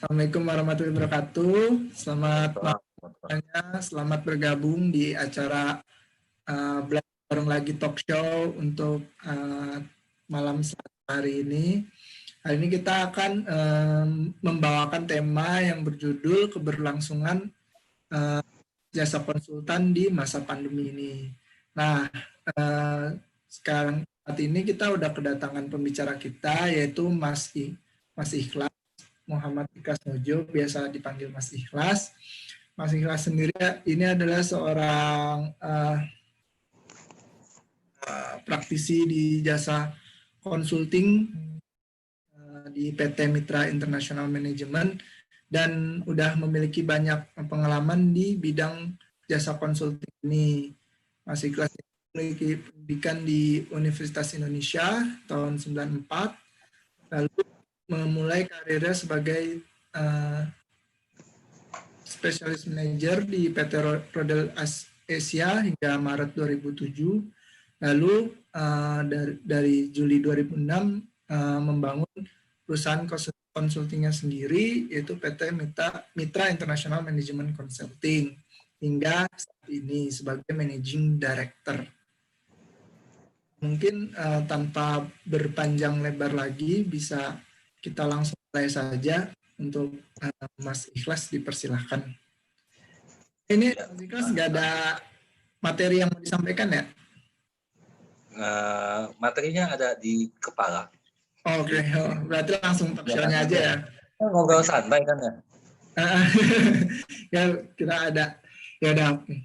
Assalamualaikum warahmatullahi wabarakatuh. Selamat malam semuanya. Selamat bergabung di acara Belajar Bareng Lagi Talk Show untuk malam hari ini. Hari ini kita akan membawakan tema yang berjudul keberlangsungan jasa konsultan di masa pandemi ini. Nah, sekarang saat ini kita udah kedatangan pembicara kita, yaitu Mas Ikhlas Muhammad Ikhlas Mojo, biasa dipanggil Mas Ikhlas. Mas Ikhlas sendiri ini adalah seorang praktisi di jasa consulting di PT Mitra International Management dan udah memiliki banyak pengalaman di bidang jasa consulting ini. Mas Ikhlas memiliki pendidikan di Universitas Indonesia tahun 94, lalu memulai karirnya sebagai Specialist Manager di PT Rodel Asia hingga Maret 2007. Lalu dari Juli 2006 membangun perusahaan konsultingnya sendiri, yaitu PT Mitra International Management Consulting, hingga saat ini sebagai Managing Director. Mungkin tanpa berpanjang lebar lagi, bisa kita langsung mulai saja. Untuk Mas Ikhlas dipersilahkan. Ini Mas Ikhlas nggak ada materi yang mau disampaikan ya? Materinya ada di kepala. Oke, berarti langsung talk show-nya aja ya? Ngobrol santai kan ya? Ya, kita ada. Ya udah, oke.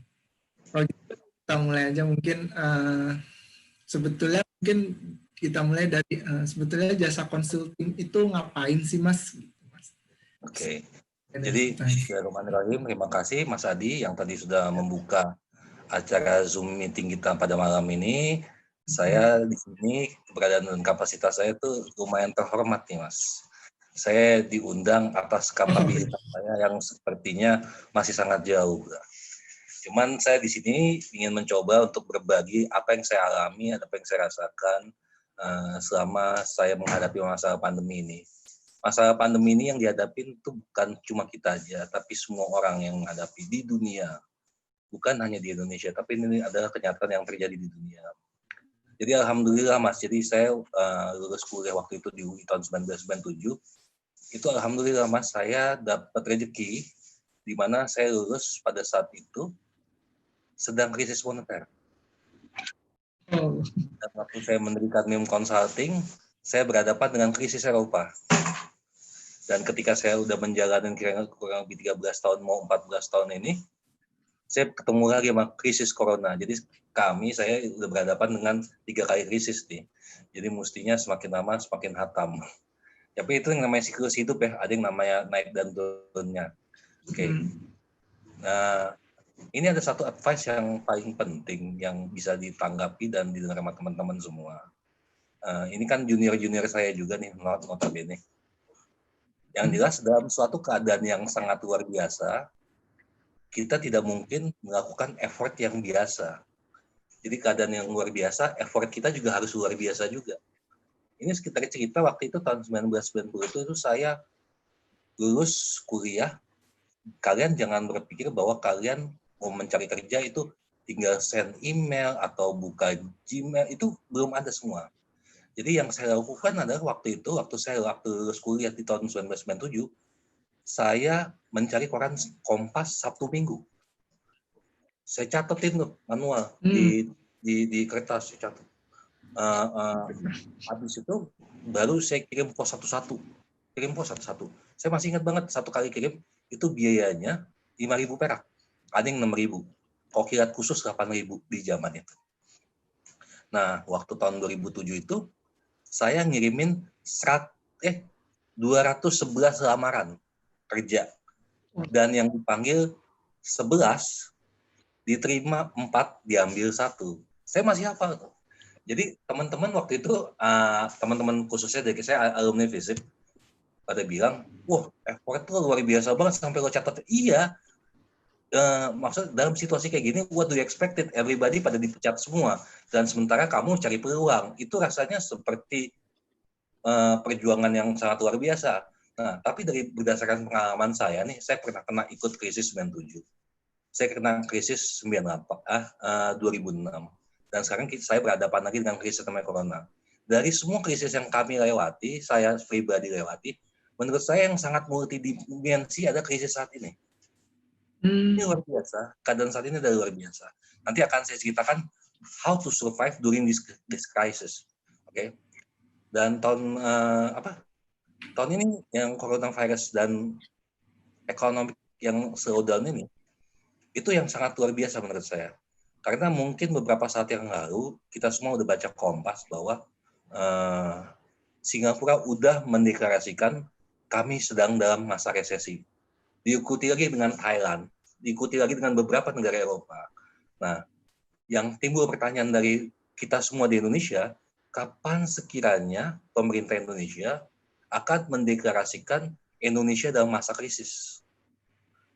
Kalau gitu kita mulai aja mungkin. Sebetulnya mungkin kita mulai dari sebetulnya jasa konsulting itu ngapain sih, Mas? Oke. Jadi, bismillahirrahmanirrahim. Terima kasih Mas Adi yang tadi sudah membuka acara Zoom meeting kita pada malam ini. Saya di sini, keberadaan dan kapasitas saya itu lumayan terhormat nih, Mas. Saya diundang atas kapabilitas saya yang sepertinya masih sangat jauh. Cuman saya di sini ingin mencoba untuk berbagi apa yang saya alami, apa yang saya rasakan selama saya menghadapi masalah pandemi ini. Masalah pandemi ini yang dihadapi itu bukan cuma kita aja, tapi semua orang yang menghadapi di dunia. Bukan hanya di Indonesia, tapi ini adalah kenyataan yang terjadi di dunia. Jadi alhamdulillah Mas, jadi saya lulus kuliah waktu itu di UI tahun 1997. Itu alhamdulillah Mas, saya dapat rezeki di mana saya lulus pada saat itu sedang krisis moneter. Dan waktu saya mendirikan MIM Consulting, saya berhadapan dengan krisis Eropa. Dan ketika saya udah menjalani kurang lebih 13 tahun, mau 14 tahun ini, saya ketemu lagi sama krisis corona. Jadi saya udah berhadapan dengan 3 kali krisis nih. Jadi mestinya semakin lama semakin hatam. Tapi itu yang namanya siklus hidup ya, ada yang namanya naik dan turunnya. Oke. Nah, ini ada satu advice yang paling penting yang bisa ditanggapi dan didengar sama teman-teman semua. Ini kan junior-junior saya juga nih, notabene. Yang jelas dalam suatu keadaan yang sangat luar biasa, kita tidak mungkin melakukan effort yang biasa. Jadi keadaan yang luar biasa, effort kita juga harus luar biasa juga. Ini sekitar cerita waktu itu tahun 1990 itu saya lulus kuliah. Kalian jangan berpikir bahwa kalian mau mencari kerja itu tinggal send email atau buka Gmail, itu belum ada semua. Jadi yang saya lakukan adalah waktu saya lulus kuliah di tahun 1997, saya mencari koran Kompas Sabtu Minggu. Saya catetin tuh manual di kertas, saya catat. Habis itu baru saya kirim pos satu-satu. Saya masih ingat banget, satu kali kirim itu biayanya 5.000 perak. Ada yang 6.000. Kokilat khusus 8.000 di zaman itu. Nah, waktu tahun 2007 itu saya ngirimin 211 lamaran kerja. Dan yang dipanggil 11, diterima 4, diambil 1. Saya masih hafal. Jadi teman-teman waktu itu, teman-teman khususnya dari saya, alumni FISIP, pada bilang, wah effort tuh luar biasa banget sampai lo catat. Iya, maksud dalam situasi kayak gini, what do you expect it? Everybody pada dipecat semua. Dan sementara kamu cari peluang. Itu rasanya seperti perjuangan yang sangat luar biasa. Nah, tapi berdasarkan pengalaman saya nih, saya pernah kena ikut krisis 97. Saya kena krisis 2006. Dan sekarang saya berhadapan lagi dengan krisis namanya corona. Dari semua krisis yang kami lewati, saya pribadi lewati, menurut saya yang sangat multidimensi ada krisis saat ini. Ini luar biasa. Keadaan saat ini adalah luar biasa. Nanti akan saya ceritakan how to survive during this crisis. Oke. Dan tahun ini yang coronavirus dan ekonomi yang slowdown ini, itu yang sangat luar biasa menurut saya. Karena mungkin beberapa saat yang lalu, kita semua udah baca Kompas bahwa Singapura udah mendeklarasikan kami sedang dalam masa resesi. Diikuti lagi dengan Thailand, diikuti lagi dengan beberapa negara Eropa. Nah, yang timbul pertanyaan dari kita semua di Indonesia, kapan sekiranya pemerintah Indonesia akan mendeklarasikan Indonesia dalam masa krisis?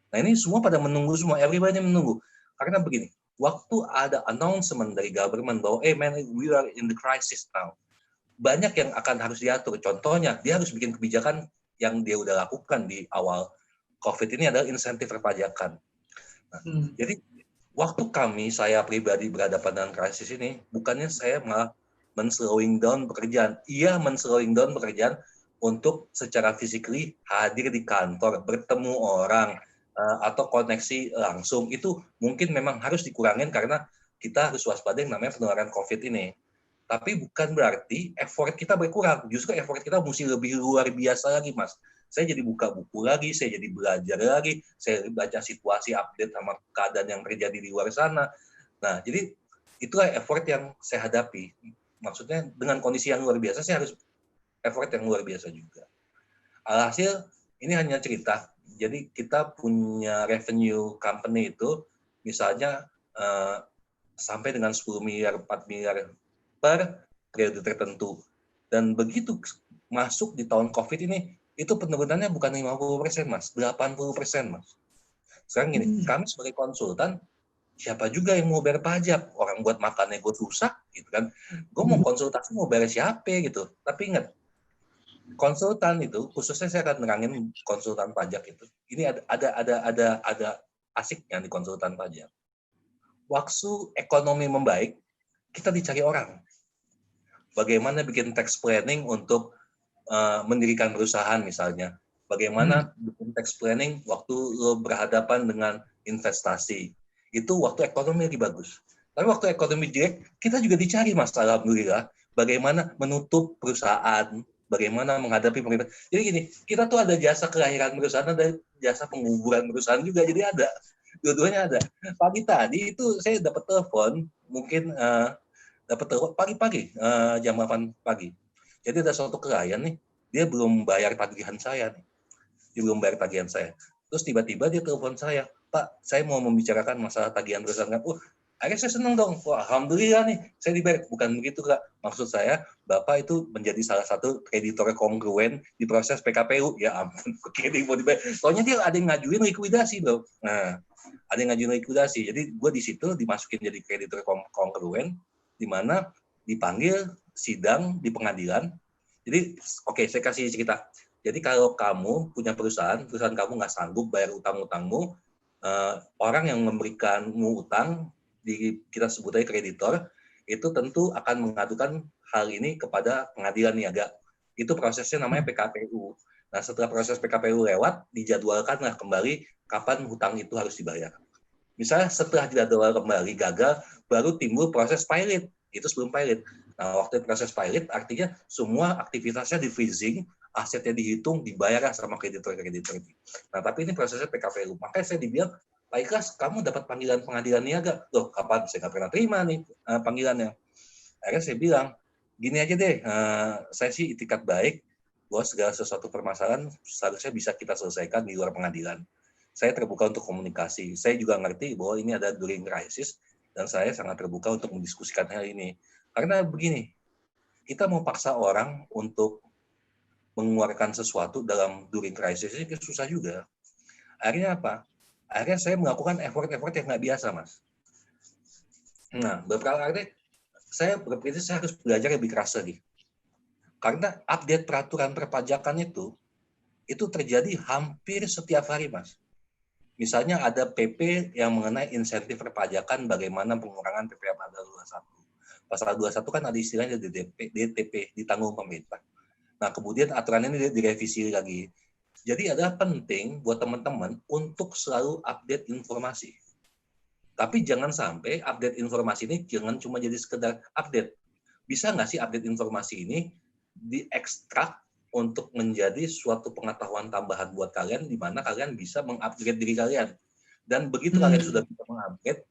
Nah, ini semua pada menunggu semua, everybody menunggu. Karena begini, waktu ada announcement dari government bahwa, man, we are in the crisis now. Banyak yang akan harus diatur. Contohnya, dia harus bikin kebijakan yang dia udah lakukan di awal COVID ini adalah insentif perpajakan. Nah, jadi, waktu saya pribadi berhadapan dengan krisis ini, bukannya saya malah men-slowing down pekerjaan. Iya, men-slowing down pekerjaan untuk secara physically hadir di kantor, bertemu orang, atau koneksi langsung. Itu mungkin memang harus dikurangin karena kita harus waspada yang namanya penularan COVID ini. Tapi bukan berarti effort kita berkurang. Justru effort kita mesti lebih luar biasa lagi, Mas. Saya jadi buka buku lagi, saya jadi belajar lagi, saya baca situasi, update sama keadaan yang terjadi di luar sana. Nah, jadi itulah effort yang saya hadapi. Maksudnya dengan kondisi yang luar biasa, saya harus effort yang luar biasa juga. Alhasil, ini hanya cerita. Jadi kita punya revenue company itu, misalnya sampai dengan 10 miliar, 4 miliar per periode tertentu. Dan begitu masuk di tahun COVID ini, itu penurunannya bukan 50%, Mas, 80%, Mas. Sekarang gini, kami sebagai konsultan, siapa juga yang mau bayar pajak? Orang buat makannya gue susah, gitu kan. Gue mau konsultasi, mau bayar siapa, gitu. Tapi ingat, konsultan itu, khususnya saya akan nerangin konsultan pajak itu. Ini ada asiknya di konsultan pajak. Waktu ekonomi membaik, kita dicari orang. Bagaimana bikin tax planning untuk mendirikan perusahaan misalnya. Bagaimana bikin tax planning waktu lo berhadapan dengan investasi. Itu waktu ekonomi lagi bagus. Tapi waktu ekonomi jelek, kita juga dicari, Mas, alhamdulillah. Bagaimana menutup perusahaan, bagaimana menghadapi pemerintah. Jadi gini, kita tuh ada jasa kelahiran perusahaan, ada jasa penguburan perusahaan juga, jadi ada. Dua-duanya ada. Pagi tadi itu saya dapat telepon, mungkin dapat telepon pagi-pagi, jam 8 pagi. Jadi ada suatu klien nih, dia belum bayar tagihan saya nih. Dia belum bayar tagihan saya. Terus tiba-tiba dia telepon saya, Pak, saya mau membicarakan masalah tagihan perusahaan. Akhirnya saya senang dong. Wah, alhamdulillah nih, saya dibayar. Bukan begitu, Kak. Maksud saya, Bapak itu menjadi salah satu kreditor kongruen di proses PKPU. Ya ampun, kira mau dibayar. Soalnya dia ada yang ngajuin likuidasi loh. Nah, ada yang ngajuin likuidasi. Jadi gue di situ dimasukin jadi kreditor kongruen, di mana dipanggil sidang di pengadilan. Jadi, oke, saya kasih cerita. Jadi kalau kamu punya perusahaan kamu nggak sanggup bayar utang-utangmu, orang yang memberikanmu utang, kita sebut aja kreditor, itu tentu akan mengadukan hal ini kepada pengadilan niaga. Itu prosesnya namanya PKPU. Nah, setelah proses PKPU lewat, dijadwalkanlah kembali kapan hutang itu harus dibayar. Misalnya setelah dijadwal kembali gagal, baru timbul proses pilot. Itu sebelum pilot. Nah, waktu proses pilot artinya semua aktivitasnya di freezing, asetnya dihitung, dibayar sama kreditor-kreditor ini. Nah, tapi ini prosesnya PKPU. Makanya saya dibilang, Pak Ikhlas, kamu dapat panggilan pengadilan niaga. Loh, kapan? Saya nggak pernah terima nih panggilannya. Akhirnya saya bilang, gini aja deh, saya sih itikat baik, bahwa segala sesuatu permasalahan seharusnya bisa kita selesaikan di luar pengadilan. Saya terbuka untuk komunikasi. Saya juga ngerti bahwa ini ada during crisis, dan saya sangat terbuka untuk mendiskusikan hal ini. Karena begini, kita mau paksa orang untuk mengeluarkan sesuatu dalam during crisis ini susah juga. Akhirnya apa? Akhirnya saya melakukan effort-effort yang nggak biasa, Mas. Nah, beberapa kali saya berpikir saya harus belajar lebih keras lagi. Karena update peraturan perpajakan itu itu terjadi hampir setiap hari, Mas. Misalnya ada PP yang mengenai insentif perpajakan bagaimana pengurangan PPh pasal 21. Pasal 21 kan ada istilahnya DTP, ditanggung pemerintah. Nah, kemudian aturan ini direvisi lagi. Jadi adalah penting buat teman-teman untuk selalu update informasi. Tapi jangan sampai update informasi ini jangan cuma jadi sekedar update. Bisa nggak sih update informasi ini diekstrak untuk menjadi suatu pengetahuan tambahan buat kalian, di mana kalian bisa mengupgrade diri kalian. Dan begitu kalian sudah bisa mengupgrade,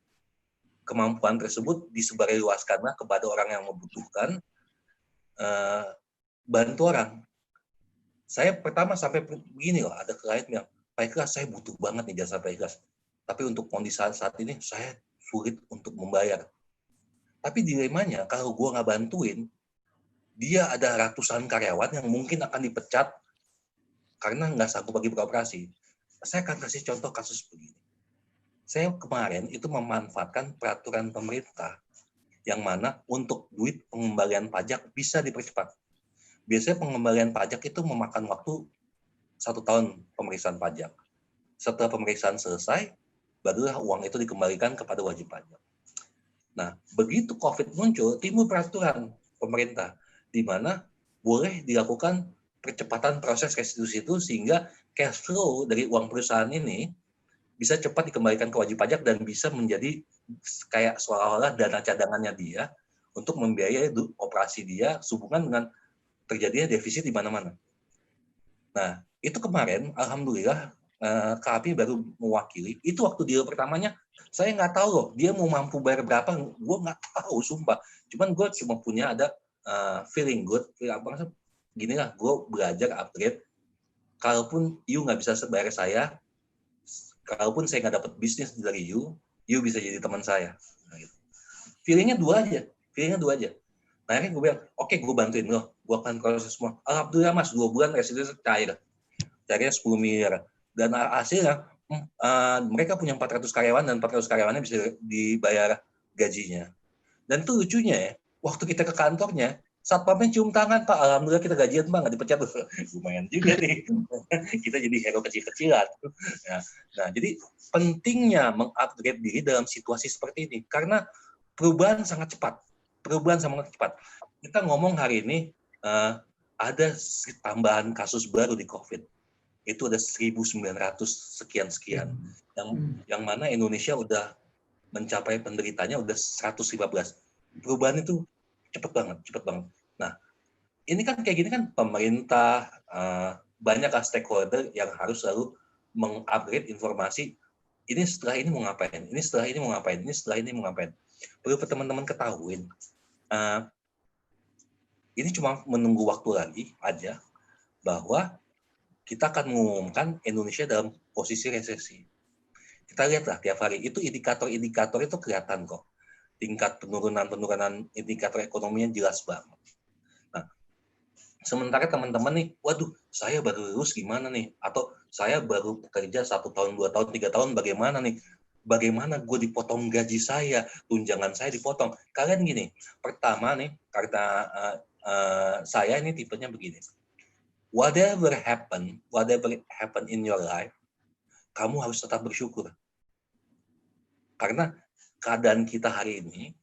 kemampuan tersebut disebarluaskanlah kepada orang yang membutuhkan, bantu orang. Saya pertama sampai begini loh, ada klien yang, Pak Ikhlas, saya butuh banget nih jasa Pak Ikhlas. Tapi untuk kondisi saat ini, saya sulit untuk membayar. Tapi dilemanya, kalau gue nggak bantuin, dia ada ratusan karyawan yang mungkin akan dipecat karena nggak sanggup bagi beroperasi. Saya akan kasih contoh kasus begini. Saya kemarin itu memanfaatkan peraturan pemerintah yang mana untuk duit pengembalian pajak bisa dipercepat. Biasanya pengembalian pajak itu memakan waktu 1 tahun pemeriksaan pajak. Setelah pemeriksaan selesai, barulah uang itu dikembalikan kepada wajib pajak. Nah, begitu COVID muncul, timbul peraturan pemerintah di mana boleh dilakukan percepatan proses restitusi itu sehingga cash flow dari uang perusahaan ini bisa cepat dikembalikan ke wajib pajak dan bisa menjadi kayak seolah-olah dana cadangannya dia untuk membiayai operasi dia sehubungan dengan terjadinya defisit di mana-mana. Nah, itu kemarin, alhamdulillah, KAPI baru mewakili. Itu waktu deal pertamanya, saya nggak tahu loh, dia mau mampu bayar berapa, gue nggak tahu, sumpah. Cuman gue cuma punya ada feeling good, gini lah, gue belajar upgrade. Kalaupun you nggak bisa bayar saya, kalaupun saya nggak dapat bisnis dari you bisa jadi teman saya. Nah, gitu. Feelingnya dua aja. Nah, akhirnya gue bilang, oke, gue bantuin lo, gue akan proses semua. Alhamdulillah Mas, 2 bulan restitusi cair. Cairnya 10 miliar. Dan hasilnya, mereka punya 400 karyawan dan 400 karyawannya bisa dibayar gajinya. Dan itu lucunya ya, waktu kita ke kantornya, satpamnya cium tangan, Pak, alhamdulillah kita gajian, Pak, nggak dipecat. Lumayan juga nih. Kita jadi hero kecil-kecilan. Nah, jadi pentingnya mengupgrade diri dalam situasi seperti ini. Karena perubahan sangat cepat. Kita ngomong hari ini, ada tambahan kasus baru di COVID. Itu ada 1.900 sekian-sekian. Yang mana Indonesia udah mencapai penderitanya udah 115. Perubahan itu cepat banget. Nah, ini kan kayak gini kan pemerintah, banyak stakeholder yang harus selalu mengupgrade informasi. Ini setelah ini mau ngapain? Ini setelah ini mau ngapain? Perlu teman-teman ketahuin. Ini cuma menunggu waktu lagi aja bahwa kita akan mengumumkan Indonesia dalam posisi resesi. Kita lihatlah tiap hari itu indikator-indikator itu kelihatan kok. Tingkat penurunan indikator ekonominya jelas banget. Nah, sementara teman-teman nih, waduh, saya baru lulus gimana nih? Atau saya baru bekerja 1 tahun, 2 tahun, 3 tahun, bagaimana nih? Bagaimana gue dipotong gaji saya, tunjangan saya dipotong? Kalian gini, pertama nih, karena saya ini tipenya begini. Whatever happen in your life, kamu harus tetap bersyukur. Karena keadaan kita hari ini,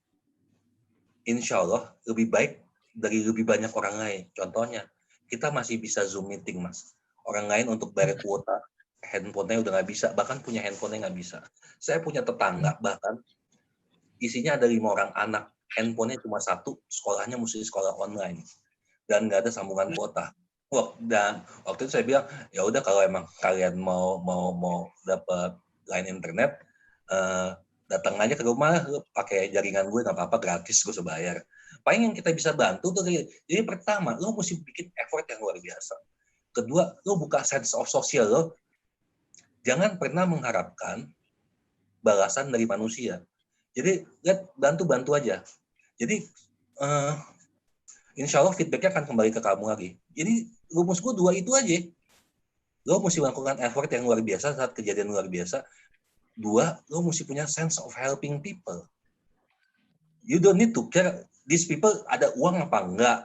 insya Allah lebih baik dari lebih banyak orang lain. Contohnya, kita masih bisa Zoom meeting, Mas. Orang lain untuk bayar kuota, handphonenya udah nggak bisa, bahkan punya handphonenya nggak bisa. Saya punya tetangga, bahkan isinya ada 5 orang anak, handphonenya cuma 1, sekolahnya mesti sekolah online. Dan nggak ada sambungan kuota. Dan waktu itu saya bilang, ya udah kalau emang kalian mau dapat line internet, datang aja ke rumah, pakai jaringan gue nggak apa-apa, gratis, gue bisa bayar. Paling yang kita bisa bantu tuh, jadi pertama, lo mesti bikin effort yang luar biasa. Kedua, lo buka sense of social lo, jangan pernah mengharapkan balasan dari manusia. Jadi lihat, bantu aja. Jadi insya Allah feedbacknya akan kembali ke kamu lagi. Jadi rumus gue 2 itu aja. Lo mesti melakukan effort yang luar biasa saat kejadian luar biasa. 2, lo mesti punya sense of helping people. You don't need to care these people ada uang apa enggak.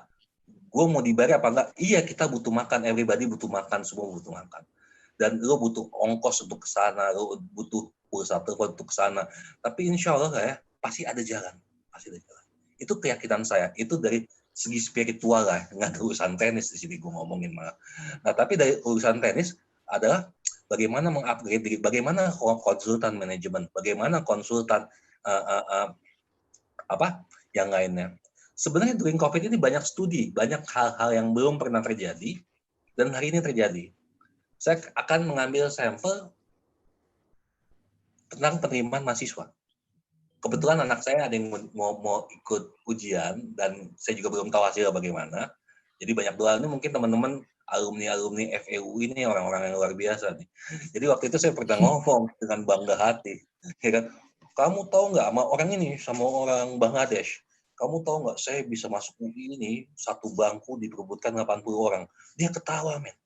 gue mau dibayar apa enggak? Iya, kita butuh makan, everybody butuh makan, semua butuh makan. Dan lo butuh ongkos untuk ke sana, lo butuh pulsa telepon untuk ke sana. Tapi insya Allah ya, pasti ada jalan. Pasti ada jalan. Itu keyakinan saya. Itu dari segi spiritual lah, nggak ada urusan tenis di sini gue ngomongin malah. Nah, tapi dari urusan tenis adalah bagaimana mengupgrade diri, bagaimana konsultan manajemen, bagaimana konsultan apa yang lainnya. Sebenarnya during COVID ini banyak studi, banyak hal-hal yang belum pernah terjadi dan hari ini terjadi. Saya akan mengambil sampel tentang penerimaan mahasiswa. Kebetulan anak saya ada yang mau ikut ujian dan saya juga belum tahu hasilnya bagaimana. Jadi banyak doa ini mungkin teman-teman alumni FEU ini orang-orang yang luar biasa nih. Jadi waktu itu saya pernah ngomong dengan bangga hati, ya kan? Kamu tahu nggak sama orang ini, sama orang Bangladesh, kamu tahu nggak saya bisa masuk UI ini satu bangku diperebutkan 80 orang. Dia ketawa, men.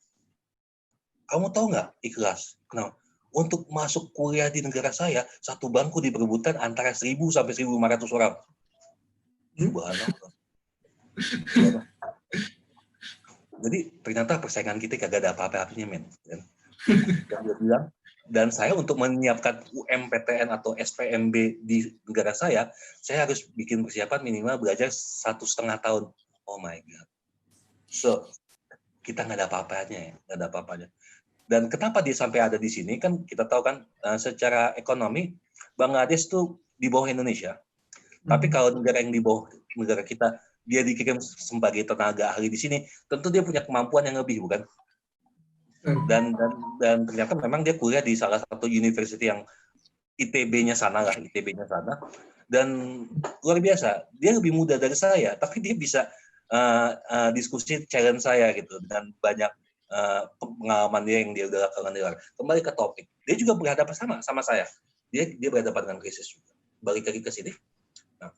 Kamu tahu nggak ikhlas? Kenapa? Untuk masuk kuliah di negara saya, satu bangku diperebutkan antara 1.000 sampai 1.500 orang. Subhanallah. Jadi ternyata persaingan kita kagak ada apa-apanya, men. Dan dia bilang, dan saya untuk menyiapkan UMPTN atau SPMB di negara saya harus bikin persiapan minimal belajar 1,5 tahun. Oh my God. So, kita nggak ada apa-apanya ya, nggak ada apa-apanya. Dan kenapa dia sampai ada di sini, kan kita tahu kan secara ekonomi, Bangladesh tuh di bawah Indonesia. Tapi kalau negara yang di bawah negara kita, dia dikirim sebagai tenaga ahli di sini, tentu dia punya kemampuan yang lebih, bukan? Dan ternyata memang dia kuliah di salah satu university yang ITB-nya sana, dan luar biasa. Dia lebih muda dari saya, tapi dia bisa diskusi challenge saya gitu, dengan banyak pengalaman dia yang dia udah lakukan di luar. Kembali ke topik, dia juga berhadapan sama saya. Dia berhadapan dengan krisis juga. Balik lagi ke sini. Nah,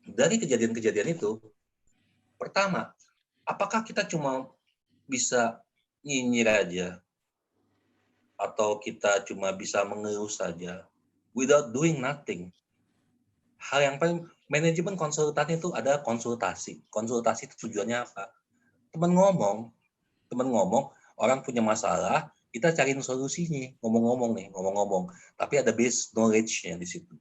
dari kejadian-kejadian itu, pertama, apakah kita cuma bisa nyinyir aja, atau kita cuma bisa mengeluh saja, without doing nothing? Hal yang paling, manajemen konsultan itu ada konsultasi. Konsultasi itu tujuannya apa? Teman ngomong, orang punya masalah, kita cariin solusinya, ngomong-ngomong. Tapi ada base knowledge-nya di situ.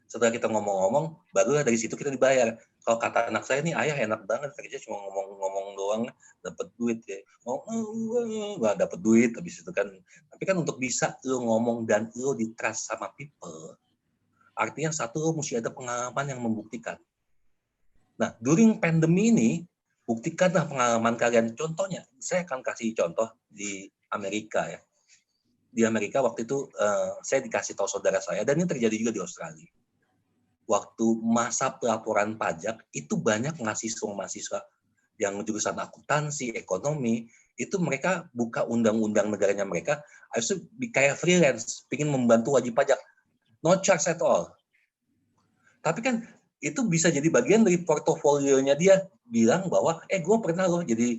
Setelah kita ngomong-ngomong, baru dari situ kita dibayar. Kalau kata anak saya nih, ayah enak banget kerja cuma ngomong-ngomong doang, dapat duit ya. Nggak dapat duit habis itu kan. Tapi kan untuk bisa lo ngomong dan lo di-trust sama people, artinya satu lo mesti ada pengalaman yang membuktikan. Nah, during pandemi ini, buktikanlah pengalaman kalian. Contohnya, saya akan kasih contoh di Amerika ya. Di Amerika waktu itu saya dikasih tahu saudara saya, dan ini terjadi juga di Australia. Waktu masa pelaporan pajak, itu banyak mahasiswa yang jurusan akuntansi, ekonomi, itu mereka buka undang-undang negaranya mereka, harusnya kayak freelance, ingin membantu wajib pajak. No charge at all. Tapi kan itu bisa jadi bagian dari portofolionya dia, bilang bahwa gue pernah loh jadi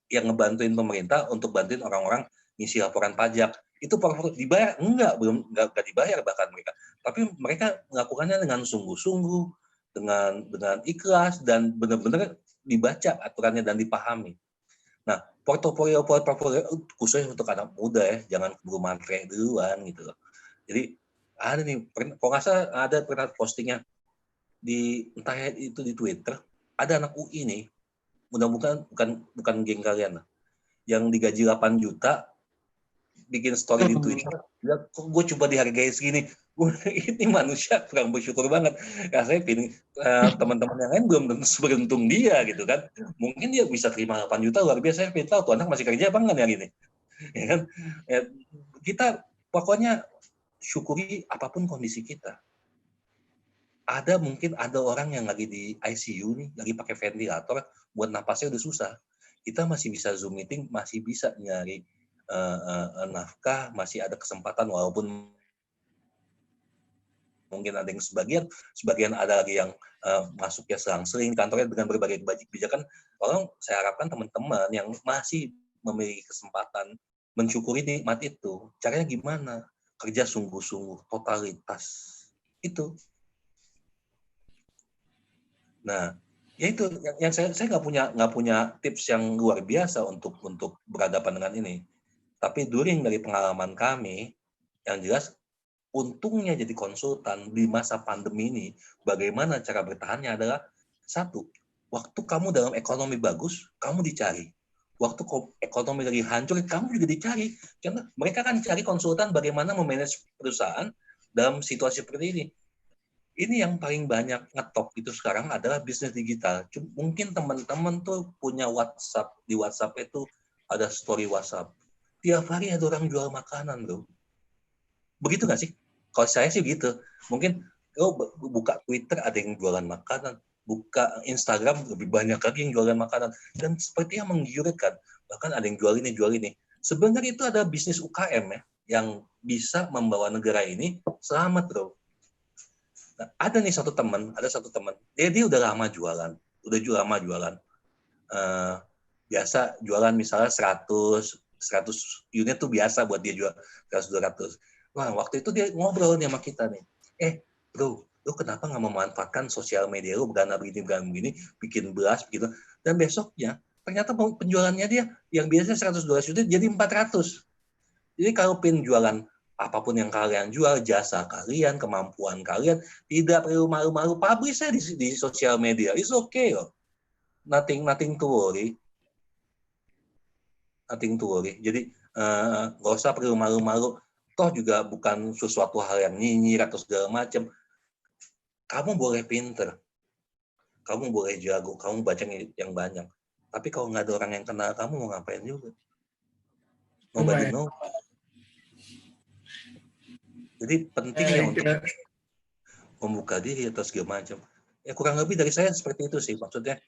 yang ngebantuin pemerintah untuk bantuin orang-orang ngisi laporan pajak. Itu portofolio dibayar? Enggak dibayar bahkan mereka. Tapi mereka melakukannya dengan sungguh-sungguh, dengan ikhlas, dan benar-benar dibaca aturannya dan dipahami. Nah, portofolio khususnya untuk anak muda ya, jangan keburu matre duluan gitu loh. Jadi ada nih, kalau nggak salah ada pernah postingnya di entah itu di Twitter, ada anak UI nih, mudah-mudahan bukan geng kalian lah, yang digaji 8 juta, bikin story di Twitter, ya, kok gue coba dihargai segini, ini manusia kurang bersyukur banget. Rasanya teman-teman yang lain belum tentu seberuntung dia gitu kan, mungkin dia bisa terima 8 juta luar biasa. Saya pengen tahu tuh anak masih kerja apa enggak hari ini, ya kan? Ya, kita pokoknya syukuri apapun kondisi kita. Mungkin ada orang yang lagi di ICU nih, lagi pakai ventilator, buat napasnya udah susah. Kita masih bisa Zoom meeting, masih bisa nyari nafkah, masih ada kesempatan, walaupun mungkin ada yang sebagian ada lagi yang masuknya selang-seling kantornya dengan berbagai kebijakan. Tolong saya harapkan teman-teman yang masih memiliki kesempatan mensyukuri nikmat itu, caranya gimana? Kerja sungguh-sungguh, totalitas. Itu. Nah, Ya itu yang saya nggak punya tips yang luar biasa untuk berhadapan dengan ini. Tapi dari pengalaman kami, yang jelas untungnya jadi konsultan di masa pandemi ini, bagaimana cara bertahannya adalah satu, waktu kamu dalam ekonomi bagus, kamu dicari. Waktu ekonomi lagi hancur, kamu juga dicari. Karena mereka kan cari konsultan bagaimana memanage perusahaan dalam situasi seperti ini. Ini yang paling banyak ngetop itu sekarang adalah bisnis digital. Mungkin teman-teman tuh punya WhatsApp, di WhatsApp itu ada story WhatsApp. Tiap hari ada orang jual makanan, bro. Begitu nggak sih? Kalau saya sih gitu. Mungkin buka Twitter ada yang jualan makanan, buka Instagram lebih banyak lagi yang jualan makanan. Dan sepertinya menggiurkan. Bahkan ada yang jual ini. Sebenarnya itu ada bisnis UKM ya, yang bisa membawa negara ini selamat, bro. Nah, ada satu teman, dia udah lama jualan, biasa jualan misalnya 100 unit tuh biasa buat dia jual 100-200. Wah, waktu itu dia ngobrol nih sama kita nih, bro, lu kenapa nggak memanfaatkan sosial media lu begini, bikin blast gitu, dan besoknya ternyata penjualannya dia yang biasanya 100-200 unit jadi 400. Jadi kalau jualan apapun yang kalian jual, jasa kalian, kemampuan kalian, tidak perlu malu-malu publish di sosial media. It's okay loh. Nothing to worry. Jadi nggak usah perlu malu-malu. Toh juga bukan sesuatu hal yang nyinyir atau segala macam. Kamu boleh pinter. Kamu boleh jago. Kamu baca yang banyak. Tapi kalau nggak ada orang yang kenal kamu, mau ngapain juga? Nobody know. Jadi pentingnya untuk membuka diri atau segala macam. Ya kurang lebih dari saya seperti itu sih. Maksudnya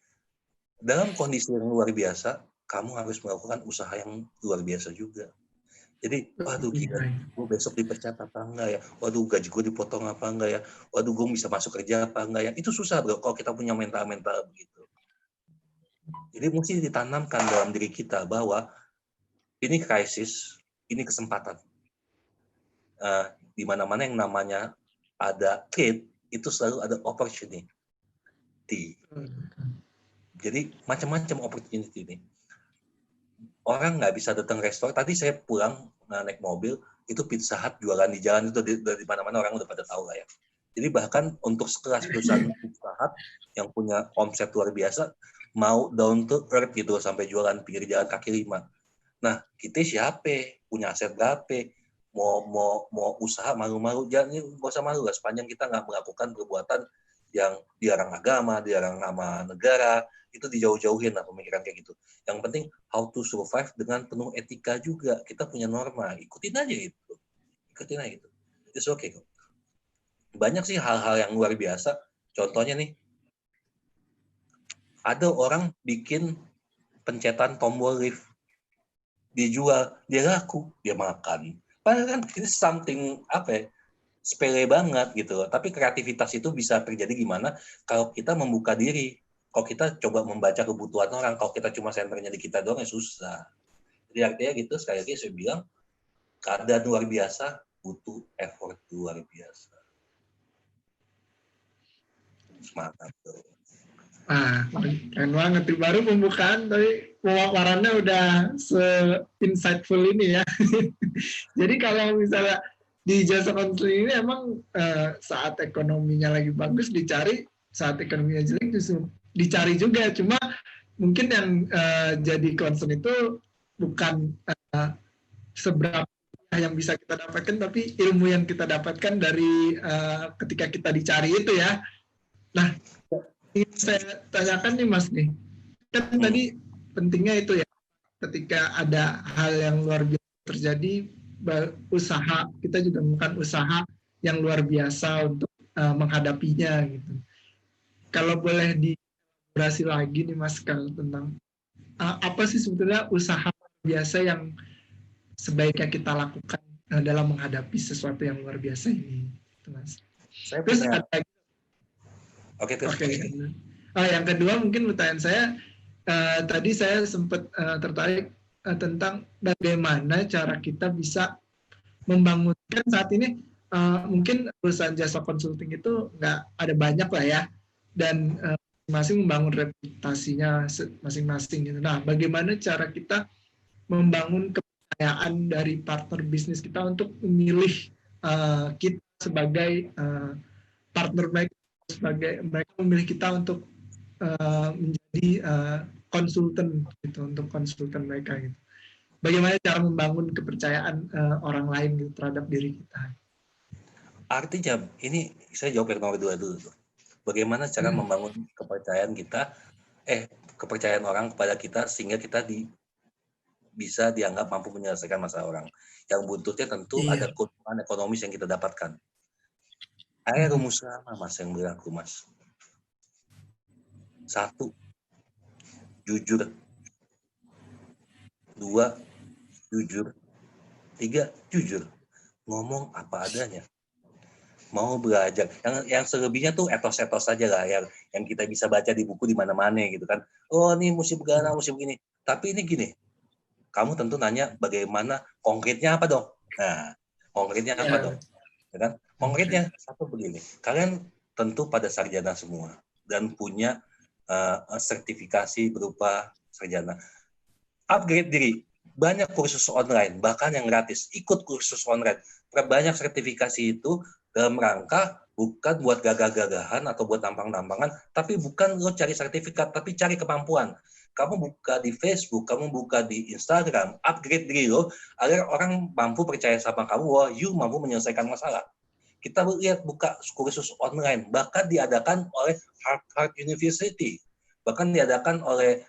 dalam kondisi yang luar biasa, kamu harus melakukan usaha yang luar biasa juga. Jadi, waduh gila, gue besok dipecat apa enggak ya? Waduh gaji gue dipotong apa enggak ya? Waduh gue bisa masuk kerja apa enggak ya? Itu susah bro kalau kita punya mental-mental begitu. Jadi mesti ditanamkan dalam diri kita bahwa ini krisis, ini kesempatan. Di mana-mana yang namanya ada threat, itu selalu ada opportunity. Jadi macam-macam opportunity ini. Orang nggak bisa datang restoran. Tadi saya pulang naik mobil, itu Pizza Hut jualan di jalan itu di mana-mana orang udah pada tahu lah ya. Jadi bahkan untuk sekelas perusahaan Pizza Hut yang punya omset luar biasa, mau down to earth gitu sampai jualan pinggir jalan kaki 5. Nah, kita siapa? Punya aset berapa? Mau usaha malu-malu, jangan, nggak usah malu lah, sepanjang kita nggak melakukan perbuatan yang dilarang agama, dilarang nama negara, itu dijauh-jauhin lah pemikiran kayak gitu. Yang penting how to survive dengan penuh etika juga. Kita punya norma, ikutin aja gitu. It's okay kok. Banyak sih hal-hal yang luar biasa. Contohnya nih, ada orang bikin pencetan tombol lift, dijual, dia laku, dia makan. Padahal kan itu something sepele banget gitu. Tapi kreativitas itu bisa terjadi gimana kalau kita membuka diri. Kalau kita coba membaca kebutuhan orang, kalau kita cuma senternya di kita doang ya susah. Jadi artinya gitu, sekali lagi saya bilang, keadaan luar biasa butuh effort luar biasa. Semangat tuh. Keren banget. Baru pembukaan, tapi pemaparannya udah se-insightful ini ya. Jadi kalau misalnya di jasa konseling ini emang saat ekonominya lagi bagus dicari, saat ekonominya jelek justru dicari juga. Cuma mungkin yang jadi concern itu bukan seberapa yang bisa kita dapatkan, tapi ilmu yang kita dapatkan dari ketika kita dicari itu ya. Nah, ingin saya tanyakan nih Mas nih, kan tadi pentingnya itu ya, ketika ada hal yang luar biasa terjadi, usaha kita juga melakukan usaha yang luar biasa untuk menghadapinya gitu. Kalau boleh dielaborasi lagi nih Mas tentang apa sih sebetulnya usaha biasa yang sebaiknya kita lakukan dalam menghadapi sesuatu yang luar biasa ini, Mas. Terus ada Oke. Yang kedua mungkin pertanyaan saya, tadi saya sempat tertarik tentang bagaimana cara kita bisa membangunkan saat ini. Mungkin perusahaan jasa konsulting itu nggak ada banyak lah ya, dan masing-masing membangun reputasinya masing-masing gitu. Nah, bagaimana cara kita membangun kepercayaan dari partner bisnis kita untuk memilih kita sebagai partner mereka, sebagai mereka memilih kita untuk menjadi konsultan gitu, untuk konsultan mereka gitu. Bagaimana cara membangun kepercayaan orang lain gitu terhadap diri kita? Artinya, ini saya jawab yang nomor 2 dulu. Bagaimana cara membangun kepercayaan kita, kepercayaan orang kepada kita sehingga kita bisa dianggap mampu menyelesaikan masalah orang. Yang buntutnya tentu ada keuntungan ekonomis yang kita dapatkan. Ada rumus lama Mas yang berlaku Mas. 1, jujur. 2, jujur. 3, jujur. Ngomong apa adanya. Mau belajar. Yang selebihnya tuh etos-etos saja lah yang kita bisa baca di buku di mana-mana gitu kan. Oh, ini mesti begana, mesti begini. Tapi ini gini. Kamu tentu nanya bagaimana konkretnya apa dong? Nah, konkretnya apa dong? Ya kan? Konkretnya satu begini. Kalian tentu pada sarjana semua dan punya sertifikasi berupa sarjana. Upgrade diri. Banyak kursus online, bahkan yang gratis. Ikut kursus online. Perbanyak sertifikasi itu dalam rangka bukan buat gagah-gagahan atau buat tampang-tampangan, tapi bukan lo cari sertifikat, tapi cari kemampuan. Kamu buka di Facebook, kamu buka di Instagram, upgrade diri lo, agar orang mampu percaya sama kamu bahwa you mampu menyelesaikan masalah. Kita lihat buka kursus online, bahkan diadakan oleh Harvard University, bahkan diadakan oleh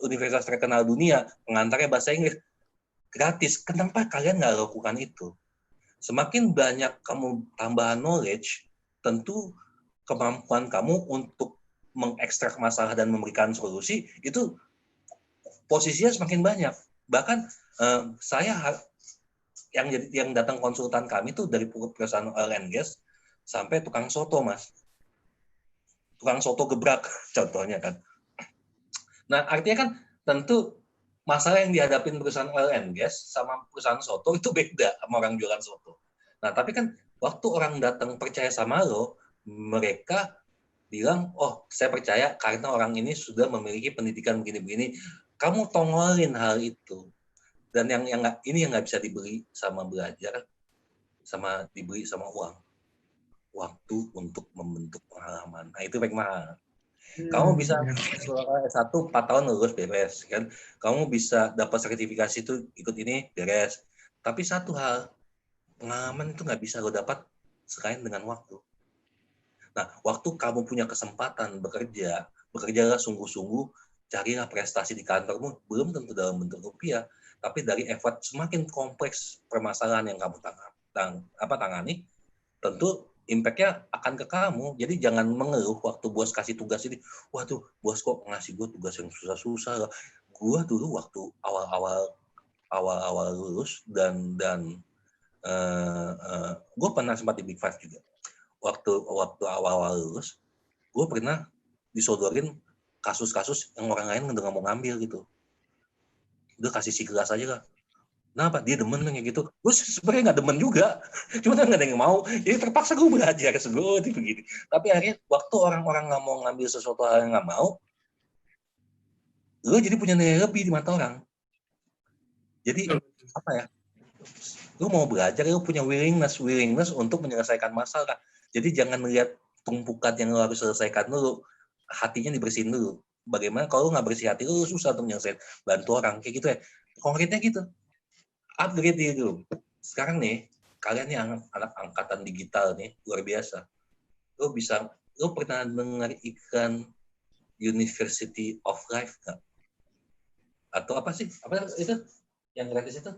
universitas terkenal dunia, pengantarnya bahasa Inggris, gratis. Kenapa kalian nggak lakukan itu? Semakin banyak kamu tambahan knowledge, tentu kemampuan kamu untuk mengekstrak masalah dan memberikan solusi, itu posisinya semakin banyak. Bahkan saya yang datang konsultan kami itu dari perusahaan oil and gas sampai tukang soto, Mas. Tukang soto gebrak, contohnya kan. Nah, artinya kan tentu masalah yang dihadapin perusahaan oil and gas sama perusahaan soto itu beda sama orang jualan soto. Nah, tapi kan waktu orang datang percaya sama lo, mereka bilang, oh, saya percaya karena orang ini sudah memiliki pendidikan begini-begini. Kamu tongolin hal itu. Dan yang nggak bisa dibeli sama belajar, sama dibeli sama uang. Waktu untuk membentuk pengalaman. Nah, itu paling mahal. Kamu bisa S1 4 tahun lulus beres kan. Kamu bisa dapat sertifikasi itu ikut ini beres. Tapi satu hal, pengalaman itu nggak bisa lo dapat selain dengan waktu. Nah, waktu kamu punya kesempatan bekerjalah sungguh-sungguh, carilah prestasi di kantormu, belum tentu dalam bentuk rupiah, tapi dari effort semakin kompleks permasalahan yang kamu tangani, tentu impact-nya akan ke kamu. Jadi jangan mengeluh waktu bos kasih tugas ini. Waduh, bos kok ngasih gue tugas yang susah-susah. Gue dulu waktu awal-awal lulus dan gue pernah sempat di Big Five juga. Waktu awal-awal lulus, gue pernah disodorin kasus-kasus yang orang lain udah nggak mau ngambil gitu. Udah kasih si kelas aja lah. Kenapa? Dia demen kayak gitu. Gue sebenarnya nggak demen juga. Cuma nggak ada yang mau. Jadi terpaksa gue belajar. Gue begini. Tapi akhirnya waktu orang-orang nggak mau ngambil sesuatu hal yang nggak mau, lo jadi punya nilai lebih di mata orang. Jadi apa ya? Lo mau belajar, lo punya willingness untuk menyelesaikan masalah. Jadi jangan melihat tumpukan yang lo harus selesaikan dulu. Hatinya dibersihin dulu. Bagaimana kalau lo nggak bersih hati, lo susah untuk menyelesaikan. Bantu orang kayak gitu ya. Konkretnya gitu. Upgrade diri dulu. Sekarang nih, kalian nih anak angkatan digital nih, luar biasa. Lo pernah dengar iklan University of Life nggak? Atau apa sih? Apa itu? Yang gratis itu?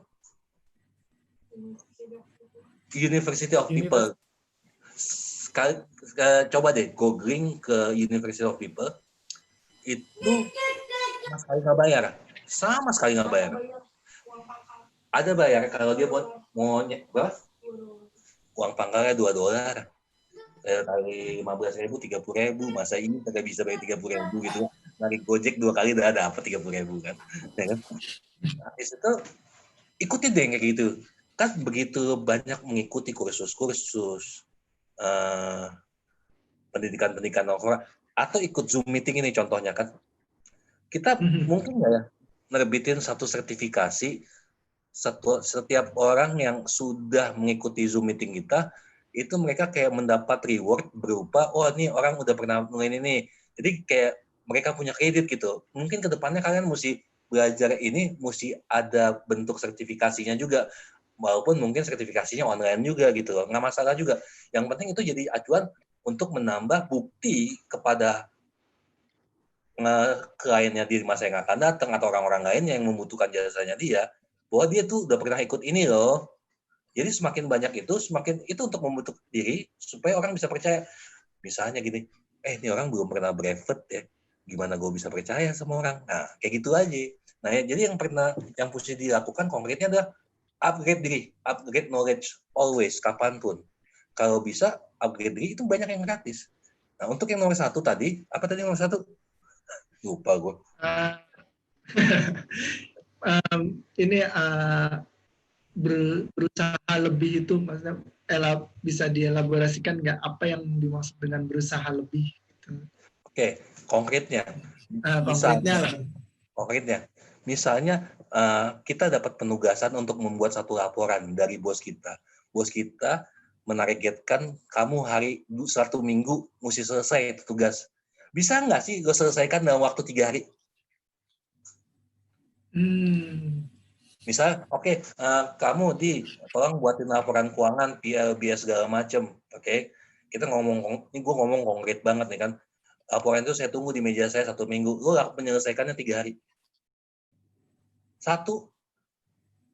University of People. Coba deh googling ke University of People. Itu sama sekali nggak bayar. Sama sekali nggak bayar. Ada bayar kalau dia mau berapa? Uang pangkalnya $2. Kali 15.000, 30.000. Masa ini tidak bisa bayar 30.000 gitu. Narik Gojek 2 kali udah dapat 30.000 kan. Ya kan? Nah, itu ikutin deh kayak gitu. Kan begitu banyak mengikuti kursus-kursus pendidikan orang, atau ikut Zoom meeting ini contohnya kan. Kita mungkin nggak ya nerbitin satu sertifikasi setiap orang yang sudah mengikuti Zoom meeting kita, itu mereka kayak mendapat reward berupa, oh ini orang udah pernah ngelain ini. Jadi kayak mereka punya kredit gitu. Mungkin kedepannya kalian mesti belajar ini, mesti ada bentuk sertifikasinya juga. Walaupun mungkin sertifikasinya online juga gitu loh. Nggak masalah juga. Yang penting itu jadi acuan untuk menambah bukti kepada kliennya di masa yang akan datang atau orang-orang lain yang membutuhkan jasanya dia, bahwa dia tuh udah pernah ikut ini loh. Jadi semakin banyak itu, semakin itu untuk membentuk diri supaya orang bisa percaya. Misalnya gini, ini orang belum pernah brevet ya, gimana gue bisa percaya sama orang? Nah, kayak gitu aja. Nah, ya, jadi yang mesti dilakukan konkretnya adalah upgrade diri, upgrade knowledge always, kapanpun. Kalau bisa upgrade diri itu banyak yang gratis. Nah, untuk yang nomor 1 tadi, apa tadi nomor 1? Lupa gue. Ini berusaha lebih itu maksudnya bisa dielaborasikan nggak apa yang dimaksud dengan berusaha lebih? Gitu. Oke, konkretnya. Konkretnya, misalnya kita dapat penugasan untuk membuat satu laporan dari bos kita. Bos kita menargetkan kamu satu minggu mesti selesai tugas. Bisa nggak sih lo selesaikan dalam waktu 3 hari? Misal, kamu tolong buatin laporan keuangan, biaya segala macam. Oke, kita ini gue ngomong konkret banget nih kan. Laporan itu saya tunggu di meja saya 1 minggu. Lo menyelesaikannya 3 hari. 1,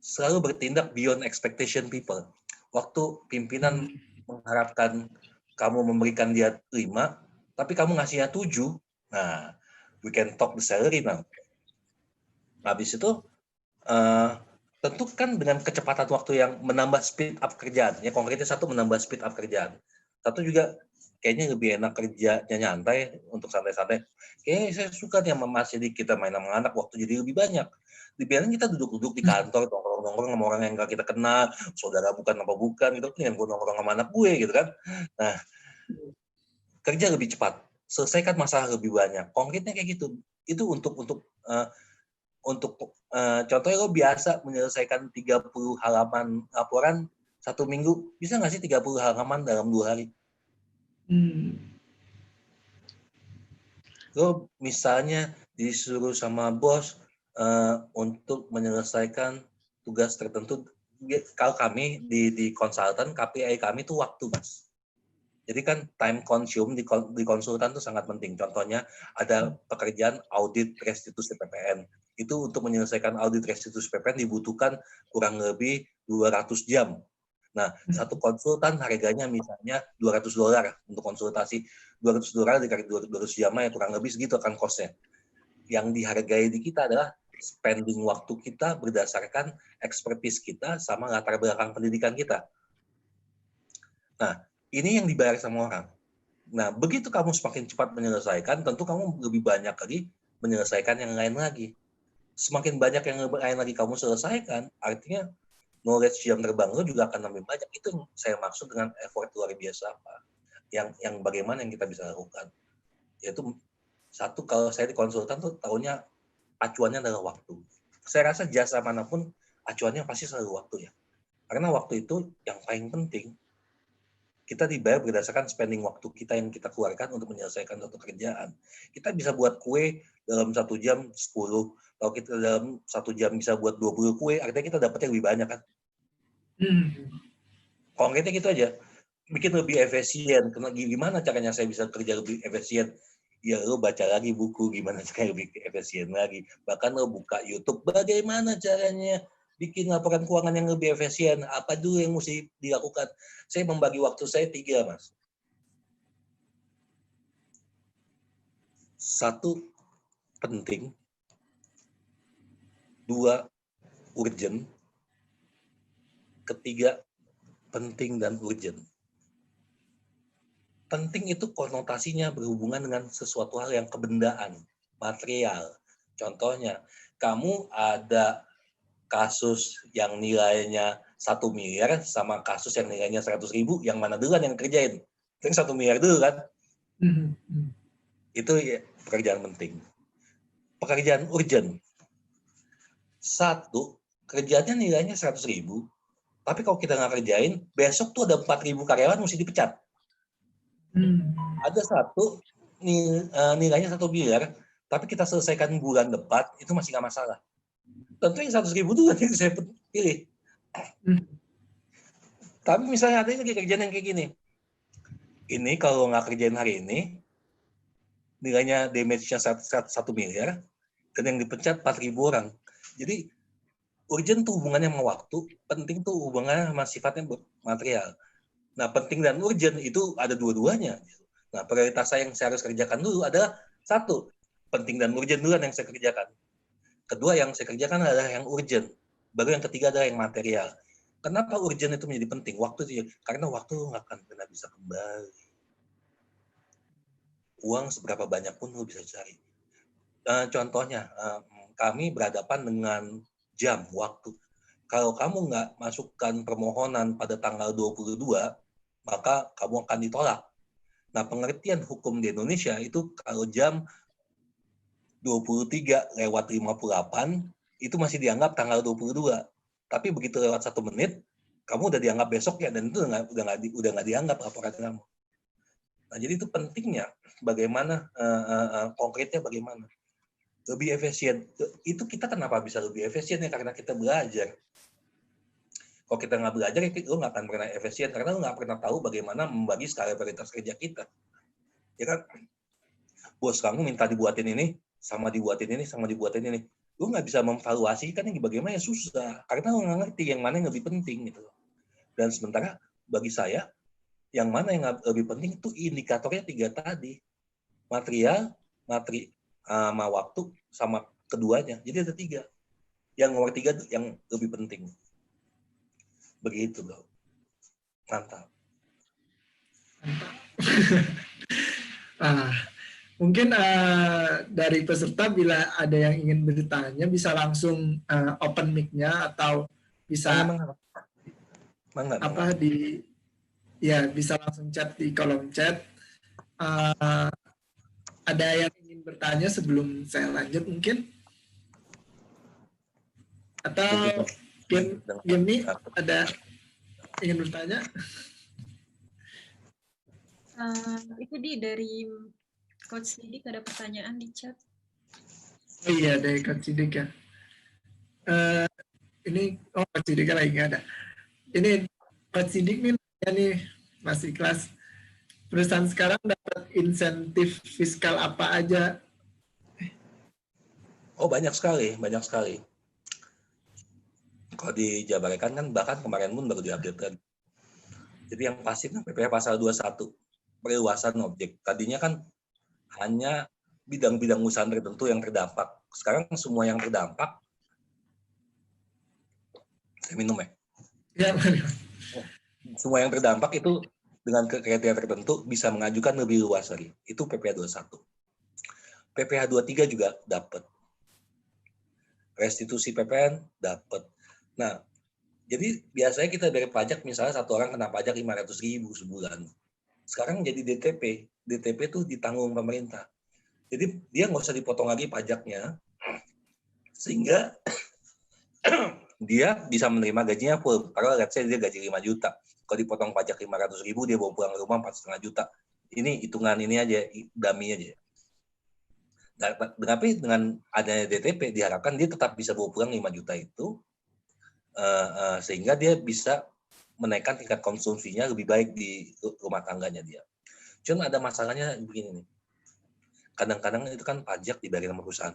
selalu bertindak beyond expectation people. Waktu pimpinan mengharapkan kamu memberikan dia 5, tapi kamu ngasihnya 7, nah, we can talk the salary now. Habis itu, tentu kan dengan kecepatan waktu yang menambah speed up kerjaan. Ya konkretnya 1, menambah speed up kerjaan. 1 juga kayaknya lebih enak kerjanya nyantai untuk santai-santai. Kayaknya saya suka nih sama Mas Yedi, kita main sama anak, waktu jadi lebih banyak. Dibiarin kita duduk-duduk di kantor, nongkrong-nongkrong sama orang yang gak kita kenal, saudara bukan apa bukan, gitu kan, yang gue nongkrong sama anak gue, gitu kan. Nah, kerja lebih cepat, selesaikan masalah lebih banyak. Konkretnya kayak gitu. Itu untuk contohnya lo biasa menyelesaikan 30 halaman laporan 1 minggu, bisa nggak sih 30 halaman dalam 2 hari? Lo misalnya disuruh sama bos untuk menyelesaikan tugas tertentu. Kalau kami di konsultan, KPI kami itu waktu, Mas. Jadi kan time consume di konsultan itu sangat penting. Contohnya ada pekerjaan audit restitusi PPN. Itu untuk menyelesaikan audit restitusi PPN dibutuhkan kurang lebih 200 jam. Nah, satu konsultan harganya misalnya $200 untuk konsultasi. $200 dikali 200 jam ya kurang lebih segitu akan cost-nya. Yang dihargai di kita adalah spending waktu kita berdasarkan expertise kita sama latar belakang pendidikan kita. Nah, ini yang dibayar sama orang. Nah, begitu kamu semakin cepat menyelesaikan, tentu kamu lebih banyak lagi menyelesaikan yang lain lagi. Semakin banyak yang lain lagi kamu selesaikan, artinya knowledge jam terbang lo juga akan lebih banyak. Itu yang saya maksud dengan effort luar biasa apa. Yang bagaimana yang kita bisa lakukan. Yaitu 1, kalau saya di konsultan tuh tahunya acuannya adalah waktu. Saya rasa jasa manapun acuannya pasti selalu waktu ya. Karena waktu itu yang paling penting. Kita dibayar berdasarkan spending waktu kita yang kita keluarkan untuk menyelesaikan suatu kerjaan. Kita bisa buat kue dalam 1 jam 10. Kalau kita dalam 1 jam bisa buat 20 kue, artinya kita dapatnya lebih banyak kan. Konkretnya gitu aja. Bikin lebih efisien. Gimana caranya saya bisa kerja lebih efisien? Ya lo baca lagi buku gimana caranya lebih efisien lagi. Bahkan lo buka YouTube bagaimana caranya bikin laporan keuangan yang lebih efisien. Apa dulu yang mesti dilakukan? Saya membagi waktu saya 3, Mas. 1, penting. 2, urgent. 3, penting dan urgent. Penting itu konotasinya berhubungan dengan sesuatu hal yang kebendaan, material. Contohnya, kamu ada kasus yang nilainya 1 miliar sama kasus yang nilainya 100.000, yang mana duluan yang kerjain? Yang 1 miliar dulu kan? Itu ya, pekerjaan penting. Pekerjaan urgent. Satu, kerjanya nilainya 100.000, tapi kalau kita nggak kerjain, besok tuh ada 4.000 karyawan mesti dipecat. Ada satu, nilainya 1 miliar, tapi kita selesaikan bulan depan, itu masih nggak masalah. Tentu yang 100.000 itu yang saya pilih. Tapi misalnya ada lagi kerjaan yang kayak gini. Ini kalau nggak kerjain hari ini, nilainya damage-nya 1 miliar, dan yang dipecat 4.000 orang. Jadi, urgent tuh hubungannya sama waktu, penting tuh hubungannya sama sifatnya material. Nah, penting dan urgent itu ada dua-duanya. Nah, prioritas yang saya harus kerjakan dulu adalah satu, penting dan urgent dulu yang saya kerjakan. Kedua yang saya kerjakan adalah yang urgent. Baru yang ketiga adalah yang material. Kenapa urgent itu menjadi penting? Waktu itu, karena waktu nggak akan pernah bisa kembali. Uang seberapa banyak pun lo bisa cari. Contohnya, kami berhadapan dengan jam, waktu. Kalau kamu nggak masukkan permohonan pada tanggal 22, maka kamu akan ditolak. Nah, pengertian hukum di Indonesia itu kalau jam 23:58, itu masih dianggap tanggal 22. Tapi begitu lewat 1 menit, kamu udah dianggap besok ya, dan itu udah nggak dianggap laporan kamu. Nah, jadi itu pentingnya bagaimana, konkretnya bagaimana. Lebih efisien. Itu kita kenapa bisa lebih efisien ya? Karena kita belajar. Kalau kita nggak belajar, ya lo nggak akan pernah efisien. Karena lo nggak pernah tahu bagaimana membagi skala prioritas kerja kita. Ya kan? Bos kamu minta dibuatin ini, sama dibuatin ini, sama dibuatin ini. Lo nggak bisa memvaluasi kan ini bagaimana, ya susah. Karena lo nggak ngerti yang mana yang lebih penting. Gitu. Dan sementara bagi saya, yang mana yang lebih penting itu indikatornya 3 tadi. Material, sama waktu, sama keduanya. Jadi ada 3. Yang nomor 3 yang lebih penting. Begitu loh. Mantap. Mungkin dari peserta bila ada yang ingin bertanya bisa langsung open mic-nya atau bisa bisa langsung chat di kolom chat. Ada yang ingin bertanya sebelum saya lanjut mungkin? Atau Gemi ada ingin bertanya? Itu dari Coach Sidik ada pertanyaan di chat. Oh iya, dari Coach Sidik ya. Ini Coach Sidik kan lagi nggak ada. Ini Coach Sidik nih masih kelas. Perusahaan sekarang dapat insentif fiskal apa aja? Oh, banyak sekali. Kalau dijabarkan kan bahkan kemarin pun baru diupdate kan. Jadi yang pasif PPh pasal 21, perluasan objek. Tadinya kan hanya bidang-bidang usaha tertentu yang terdampak. Sekarang semua yang terdampak, saya minum ya. Ya, Semua yang terdampak itu dengan kriteria tertentu bisa mengajukan lebih luas lagi. Itu PPh 21. PPh 23 juga dapat. Restitusi PPN dapat. Nah, jadi biasanya kita dari pajak misalnya satu orang kena pajak 500.000 sebulan. Sekarang jadi DTP. DTP itu ditanggung pemerintah. Jadi dia nggak usah dipotong lagi pajaknya, sehingga dia bisa menerima gajinya full. Kalau let's say dia gaji 5 juta. Kalau dipotong pajak 500.000, dia bawa pulang ke rumah 4,5 juta. Ini hitungan ini aja, dummy aja. Tapi dengan adanya DTP, diharapkan dia tetap bisa bawa pulang 5 juta itu, sehingga dia bisa menaikkan tingkat konsumsinya lebih baik di rumah tangganya dia. Cuma ada masalahnya begini nih. Kadang-kadang itu kan pajak dibayar sama perusahaan.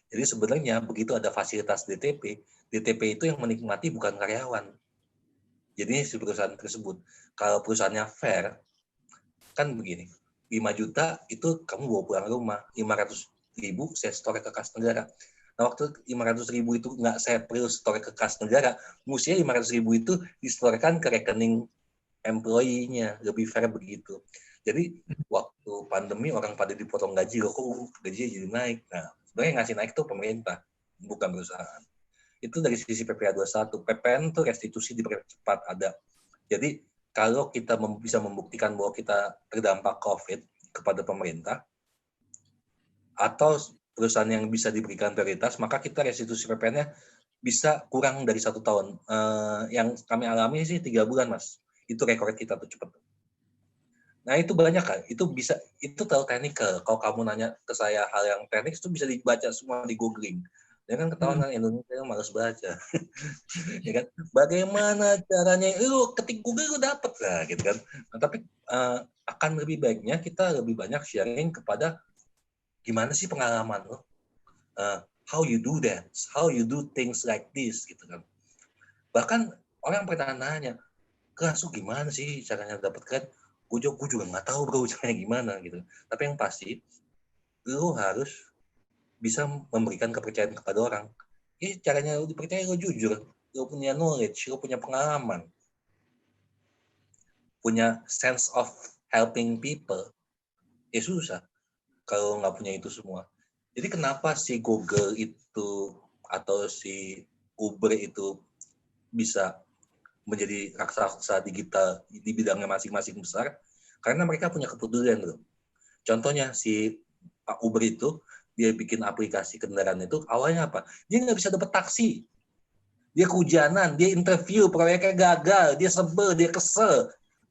Jadi sebenarnya begitu ada fasilitas DTP, DTP itu yang menikmati bukan karyawan. Jadi si perusahaan tersebut, kalau perusahaannya fair, kan begini, 5 juta itu kamu bawa pulang rumah, 500.000 saya store ke kas negara. Nah, waktu 500.000 itu nggak saya perlu store ke kas negara, mestinya 500.000 itu distorekan ke rekening employee-nya, lebih fair begitu. Jadi waktu pandemi orang pada dipotong gaji, kok gajinya jadi naik. Nah, sebenarnya yang ngasih naik itu pemerintah, bukan perusahaan. Itu dari sisi PPh 21. PPN itu restitusi dipercepat ada. Jadi kalau kita bisa membuktikan bahwa kita terdampak COVID, kepada pemerintah atau perusahaan yang bisa diberikan prioritas, maka kita restitusi PPN-nya bisa kurang dari 1 tahun. Yang kami alami sih 3 bulan, Mas. Itu rekor kita tuh cepat. Nah itu banyak kan, itu terlalu teknikal. Kalau kamu nanya ke saya hal yang teknik itu bisa dibaca semua di googling. Ya kan ketahuan kan Indonesia yang malas baca. Ya kan, bagaimana caranya? Lu ketik Google lu dapet lah gitu kan. Nah, tapi akan lebih baiknya kita lebih banyak sharing kepada gimana sih pengalaman lo, how you do that, how you do things like this gitu kan. Bahkan orang pernah nanya, kelas lu gimana sih caranya dapatkan? Gue juga nggak tahu bro caranya gimana gitu. Tapi yang pasti lu harus bisa memberikan kepercayaan kepada orang. Ya caranya lu dipercaya, lu jujur, lu punya knowledge, lu punya pengalaman, punya sense of helping people. Ya susah kalau nggak punya itu semua. Jadi kenapa si Google itu atau si Uber itu bisa menjadi raksasa digital di bidangnya masing-masing besar, karena mereka punya kepedulian loh. Contohnya si Pak Uber itu, dia bikin aplikasi kendaraan itu, awalnya apa? Dia nggak bisa dapat taksi. Dia kehujanan, dia interview, proyeknya gagal, dia sebel, dia kesel.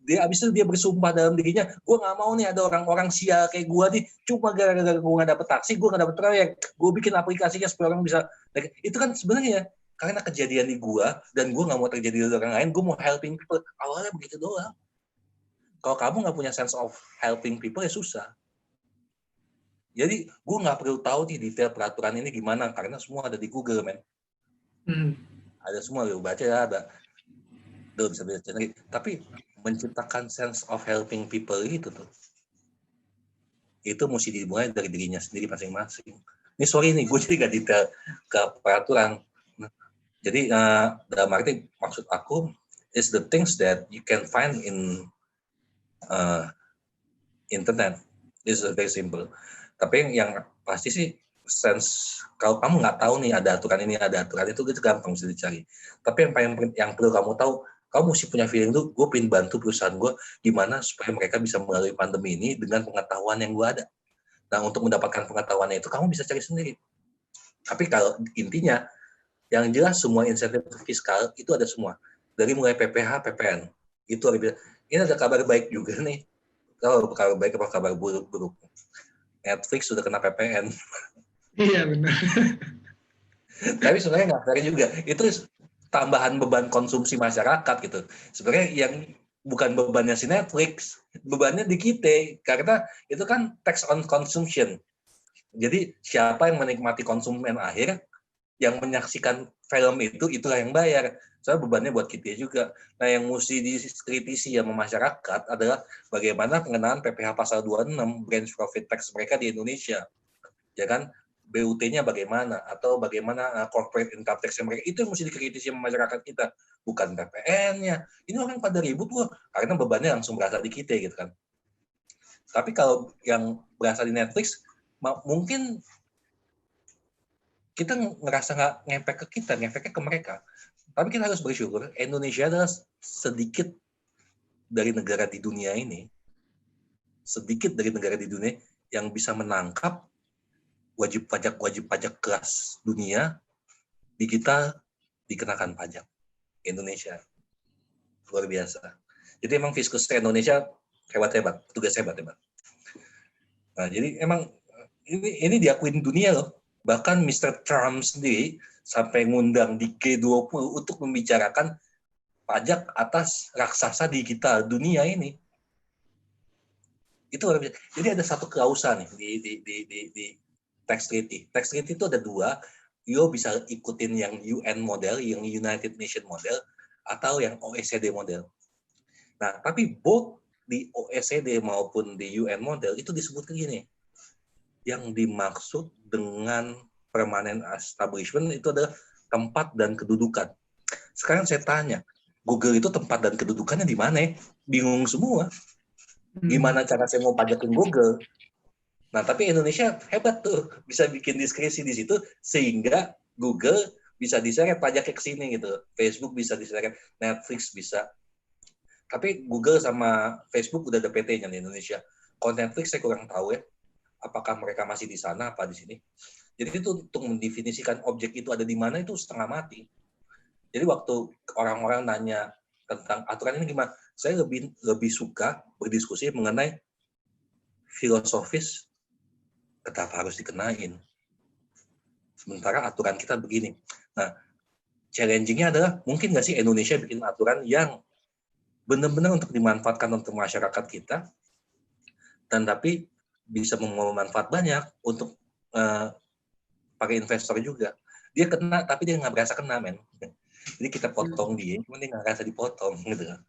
Abis itu dia bersumpah dalam dirinya, gue nggak mau nih ada orang-orang sial kayak gue nih, cuma gara-gara gue nggak dapet taksi, gue nggak dapet proyek, gue bikin aplikasinya supaya orang bisa. Itu kan sebenarnya karena kejadian di gue, dan gue nggak mau terjadi di orang lain, gue mau helping people. Awalnya begitu doang. Kalau kamu nggak punya sense of helping people, ya susah. Jadi gue nggak perlu tahu nih detail peraturan ini gimana, karena semua ada di Google, men. Ada semua, lu baca ya, ada. Lu bisa baca lagi. Tapi menciptakan sense of helping people itu tuh, itu mesti dimulai dari dirinya sendiri masing-masing. Ini sorry nih, gue jadi nggak detail ke peraturan. Jadi dalam arti maksud aku is the things that you can find in internet is very simple. Tapi yang pasti sih sense kalau kamu nggak tahu nih ada aturan ini ada aturan itu gampang bisa dicari. Tapi yang perlu kamu tahu, kamu mesti punya feeling tuh, gue pengen bantu perusahaan gue gimana supaya mereka bisa melalui pandemi ini dengan pengetahuan yang gue ada. Nah untuk mendapatkan pengetahuannya itu kamu bisa cari sendiri. Tapi kalau intinya yang jelas semua insentif fiskal itu ada semua. Dari mulai PPH, PPN. Itu ini ada kabar baik juga nih. Kalau kabar baik apa kabar buruk. Netflix sudah kena PPN. Iya benar. Tapi sebenarnya nggak fair juga. Itu tambahan beban konsumsi masyarakat gitu. Sebenarnya yang bukan bebannya si Netflix, bebannya di kita. Karena itu kan tax on consumption. Jadi siapa yang menikmati konsumen akhir, yang menyaksikan film itu, itulah yang bayar. Soalnya bebannya buat kita juga. Nah, yang mesti dikritisi sama masyarakat adalah bagaimana pengenaan PPh pasal 26, branch profit tax mereka di Indonesia. Ya kan? BUT-nya bagaimana? Atau bagaimana corporate income tax mereka? Itu yang mesti dikritisi sama masyarakat kita. Bukan PPN-nya. Ini orang pada ribut loh, karena bebannya langsung berasa di kita gitu kan. Tapi kalau yang berasa di Netflix, mungkin kita ngerasa nggak ngefek ke kita, ngefeknya ke mereka. Tapi kita harus bersyukur, Indonesia adalah sedikit dari negara di dunia ini, yang bisa menangkap wajib pajak kelas dunia, di kita dikenakan pajak. Indonesia. Luar biasa. Jadi emang fiskus Indonesia hebat-hebat, tugas hebat-hebat. Nah, jadi emang ini diakuin dunia loh. Bahkan Mr. Trump sendiri sampai ngundang di G20 untuk membicarakan pajak atas raksasa digital dunia ini. Itu jadi ada satu klausa nih di tax treaty. Tax treaty itu ada 2. Yo bisa ikutin yang UN model, yang United Nations model, atau yang OECD model. Nah, tapi both di OECD maupun di UN model itu disebut gini. Yang dimaksud dengan permanent establishment itu adalah tempat dan kedudukan. Sekarang saya tanya, Google itu tempat dan kedudukannya di mana? Bingung semua. Gimana cara saya mau pajakin Google? Nah, tapi Indonesia hebat tuh, bisa bikin diskresi di situ sehingga Google bisa diseret pajaknya ke sini gitu. Facebook bisa diseret, Netflix bisa. Tapi Google sama Facebook udah ada PT-nya di Indonesia. Kalau Netflix saya kurang tahu ya, apakah mereka masih di sana apa di sini. Jadi itu untuk mendefinisikan objek itu ada di mana itu setengah mati. Jadi waktu orang-orang nanya tentang aturan ini gimana, saya lebih suka berdiskusi mengenai filosofis kenapa harus dikenain. Sementara aturan kita begini. Nah, challenging-nya adalah mungkin nggak sih Indonesia bikin aturan yang benar-benar untuk dimanfaatkan untuk masyarakat kita, dan tapi bisa membawa manfaat banyak untuk pakai investor juga. Dia kena, tapi dia nggak berasa kena, men. Jadi kita potong dia, cuma dia nggak berasa dipotong, gitu kan.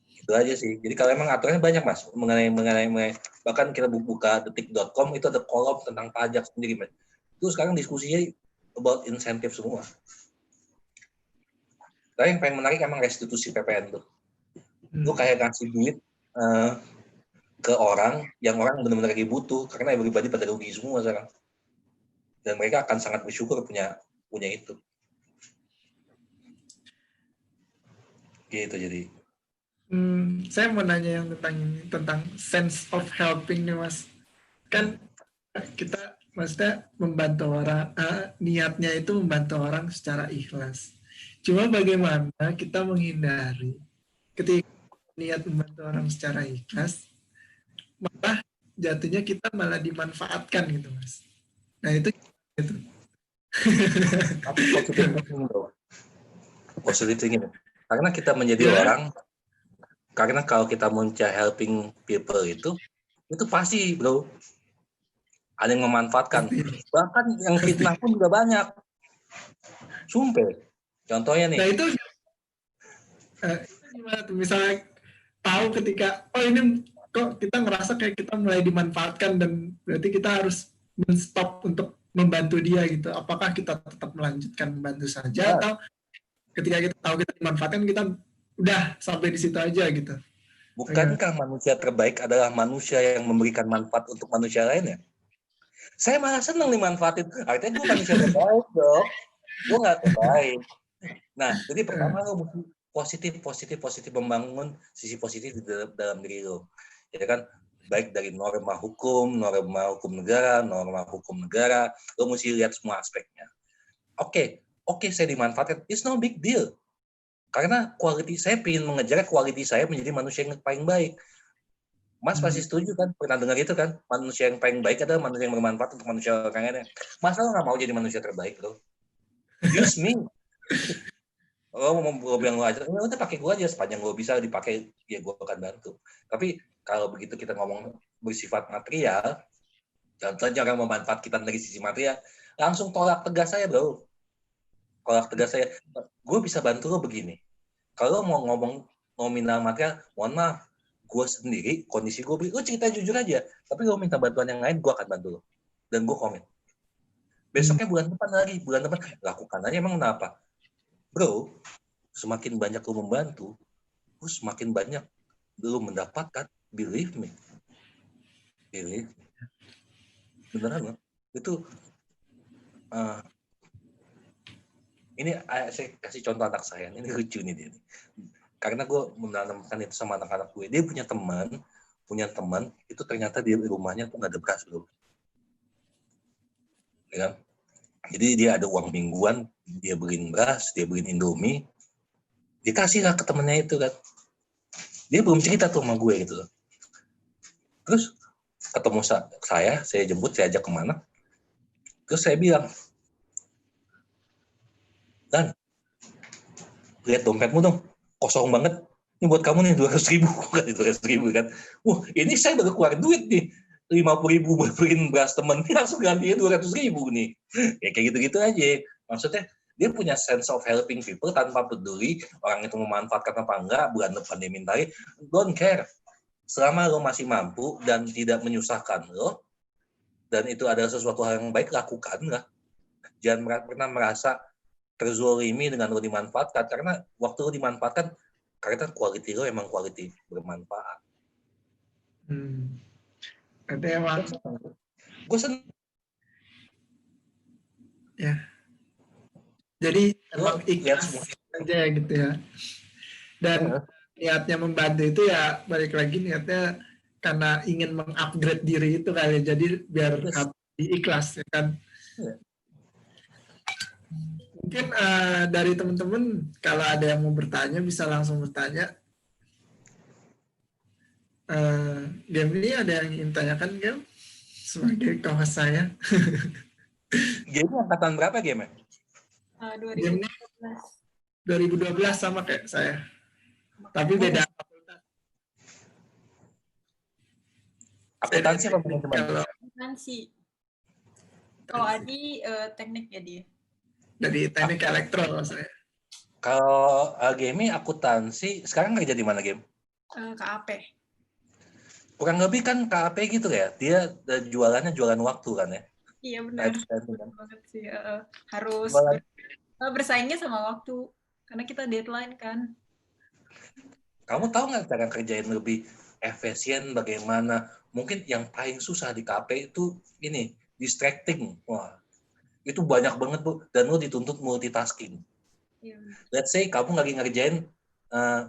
Itu aja sih. Jadi kalau emang aturannya banyak, Mas, mengenai bahkan kita buka detik.com itu ada kolom tentang pajak sendiri, Mas. Itu sekarang diskusinya about insentif semua. Tapi yang paling menarik emang restitusi PPN tuh. Lu kayak ngasih duit ke orang yang orang benar-benar lagi butuh, karena everybody pada rugi semua sekarang. Dan mereka akan sangat bersyukur punya itu. Gitu jadi. Saya mau nanya yang tentang sense of helping nih, Mas. Kan kita maksudnya membantu orang, niatnya itu membantu orang secara ikhlas. Cuma bagaimana kita menghindari ketika niat membantu orang secara ikhlas, malah jatuhnya kita malah dimanfaatkan gitu, Mas. Nah itu. Tapi positif thinking. Karena kita menjadi orang, karena kalau kita mencari helping people itu pasti, bro. Ada yang memanfaatkan. Bahkan yang fitnah pun juga banyak. Sumpah. Contohnya nih. Nah itu gimana tuh? Misalnya tahu ketika, oh ini kok kita ngerasa kayak kita mulai dimanfaatkan dan berarti kita harus men-stop untuk membantu dia gitu. Apakah kita tetap melanjutkan membantu saja atau ketika kita tahu kita dimanfaatkan kita udah sampai di situ aja gitu? Bukankah manusia terbaik adalah manusia yang memberikan manfaat untuk manusia lainnya? Saya malah senang dimanfaatin. Artinya gue manusia terbaik dong. Gue nggak terbaik. Nah, jadi pertama lo mesti positif membangun sisi positif di dalam diri lo. Ya kan, baik dari norma hukum negara, lo mesti lihat semua aspeknya. Oke, saya dimanfaatkan. It's no big deal. Karena saya ingin mengejar quality saya menjadi manusia yang paling baik. Mas pasti setuju kan? Pernah dengar itu kan? Manusia yang paling baik adalah manusia yang bermanfaat untuk manusia lainnya. Masa lo nggak mau jadi manusia terbaik, bro? Use me. Lo mau bilang lo aja, ya udah pakai gue aja, sepanjang gue bisa dipakai, ya gue akan bantu. Tapi kalau begitu kita ngomong bersifat material, contohnya orang memanfaat kita dari sisi material, langsung tolak tegas saya, bro. Tolak tegas saya. Gue bisa bantu lo begini. Kalau mau ngomong nominal material, mohon maaf, gue sendiri, kondisi gue, lo cerita jujur aja. Tapi lo minta bantuan yang lain, gue akan bantu lo. Dan gue komit. Besoknya bulan depan, lakukan aja. Emang kenapa? Bro, semakin banyak lo membantu, lo semakin banyak lo mendapatkan. Believe me. Beneran lo. Itu, ini saya kasih contoh anak saya. Ini lucu nih dia. Karena gue menanamkan itu sama anak-anak gue. Dia punya teman itu ternyata di rumahnya tuh nggak ada beras, bro. Ya kan? Jadi dia ada uang mingguan, dia beliin beras, dia beliin Indomie, dikasih lah ke temennya itu kan. Dia belum cerita tuh sama gue gitu. Terus ketemu saya jemput, saya ajak kemana. Terus saya bilang, Dan, lihat dompetmu dong, kosong banget. Ini buat kamu nih 200.000 kan. Wah, ini saya baru keluar duit nih. 50.000 beliin beras temen, langsung gantinya 200.000 nih. Ya kayak gitu-gitu aja. Maksudnya dia punya sense of helping people tanpa peduli orang itu memanfaatkan apa enggak, bulan depan dia mintai, don't care. Selama lo masih mampu dan tidak menyusahkan lo, dan itu adalah sesuatu hal yang baik, lakukan lah. Jangan pernah merasa terzolimi dengan lo dimanfaatkan, karena waktu lo dimanfaatkan, karena quality lo emang quality bermanfaat. Ada emang. Gue seneng. Ya. Jadi emang ikhlas aja gitu ya. Dan niatnya membantu itu ya balik lagi niatnya karena ingin mengupgrade diri itu kali, jadi biar ikhlas ya kan. Iya. Mungkin dari teman-teman kalau ada yang mau bertanya bisa langsung bertanya. Game ini ada yang ingin tanyakan, Game? Sebagai kawan saya. Game angkatan berapa game-nya? 2012. 2012 sama kayak saya. Tapi beda fakultas. Akuntansi apa manajemen? Akuntansi. Kalau Adi teknik ya dia. Dari teknik elektro saya. Kalau game akuntansi, sekarang kerja di mana game? KAP. Kurang lebih kan KAP gitu ya, dia jualannya jualan waktu kan ya? Iya benar. Benar banget sih. Harus bersaingnya sama waktu, karena kita deadline kan. Kamu tahu nggak cara kerjain lebih efisien bagaimana? Mungkin yang paling susah di KAP itu ini, distracting. Wah, itu banyak banget Bu, dan lo dituntut multitasking. Iya. Let's say kamu lagi ngerjain,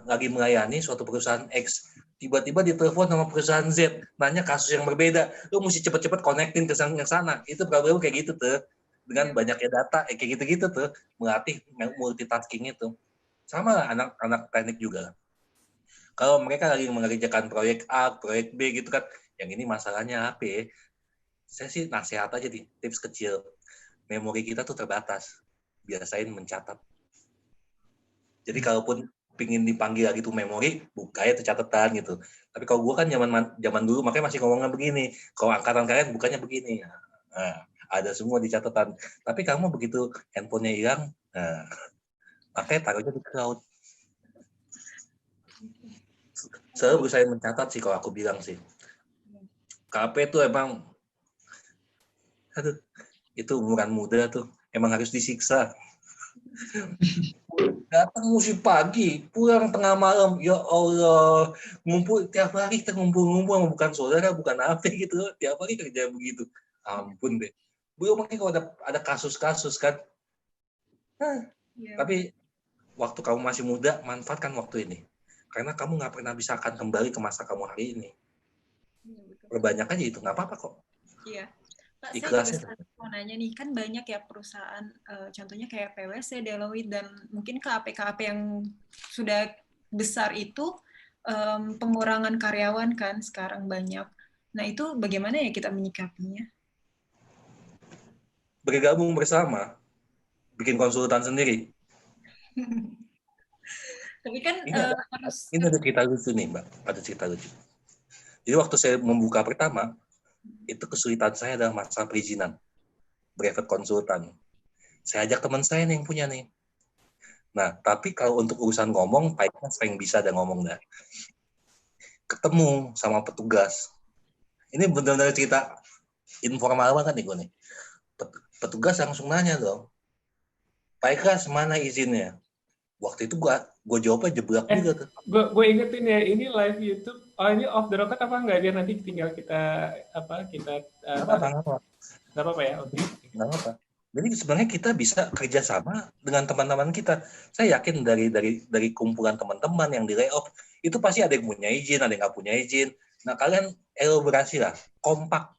lagi melayani suatu perusahaan X, tiba-tiba ditelepon sama perusahaan Z, nanya kasus yang berbeda, lu mesti cepet-cepet connecting ke yang sana. Itu problem kayak gitu tuh, dengan banyaknya data, kayak gitu-gitu tuh, melatih multitasking itu. Sama lah anak-anak teknik juga. Kalau mereka lagi mengerjakan proyek A, proyek B gitu kan, yang ini masalahnya apa ya? Saya sih nasihat aja nih, tips kecil. Memori kita tuh terbatas, biasain mencatat. Jadi kalaupun pingin dipanggil lagi tuh memori, buka ya tuh catatan gitu. Tapi kalau gue kan zaman dulu makanya masih ngomongnya begini. Kalau angkatan kalian bukannya begini. Nah, ada semua di catatan. Tapi kamu begitu handphonenya hilang, makanya taruhnya di cloud. Saya berusaha mencatat sih kalau aku bilang sih. KP tuh emang, itu umuran muda tuh emang harus disiksa. Datang musim pagi, pulang tengah malam, ya Allah, ngumpul tiap hari kita ngumpul-ngumpul, bukan saudara, bukan apa gitu, tiap hari kerja begitu, ampun deh. Belum lagi kalau ada kasus-kasus kan, tapi waktu kamu masih muda, manfaatkan waktu ini, karena kamu nggak pernah bisa akan kembali ke masa kamu hari ini. Perbanyak aja itu, nggak apa-apa kok. Iya. Pak, Ikhlasnya. saya juga mau nanya nih, kan banyak ya perusahaan, contohnya kayak PwC, Deloitte, dan mungkin KAP-KAP yang sudah besar itu pengurangan karyawan kan sekarang banyak. Nah itu bagaimana ya kita menyikapinya? Bergabung bersama, bikin konsultan sendiri. Tapi kan ini ada cerita lucu nih Mbak, ada cerita lucu. Jadi waktu saya membuka pertama, itu kesulitan saya adalah masalah perizinan, private konsultan. Saya ajak teman saya nih yang punya nih. Nah, tapi kalau untuk urusan ngomong, Pak Ikan sering bisa ada ngomong dah. Ketemu sama petugas. Ini benar-benar cerita informal banget nih gue nih. Petugas langsung nanya dong, Pak Ikan mana izinnya? Waktu itu gue jawabnya jeblak juga tuh. Gue ingetin ya, ini live YouTube. Oh ini off the record apa enggak? Biar nanti tinggal kita Nggak apa-apa ya. Oke. Nggak apa. Jadi sebenarnya kita bisa kerjasama dengan teman-teman kita. Saya yakin dari kumpulan teman-teman yang di layoff itu pasti ada yang punya izin, ada yang nggak punya izin. Nah kalian elaborasi lah, kompak,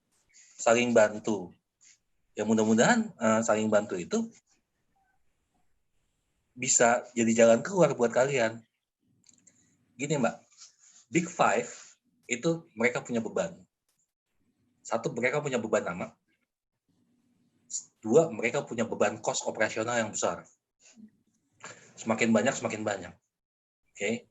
saling bantu. Ya mudah-mudahan saling bantu itu bisa jadi jalan keluar buat kalian. Gini Mbak, Big Five itu mereka punya beban. Satu, mereka punya beban nama. Dua, mereka punya beban kos operasional yang besar. Semakin banyak, semakin banyak. Oke.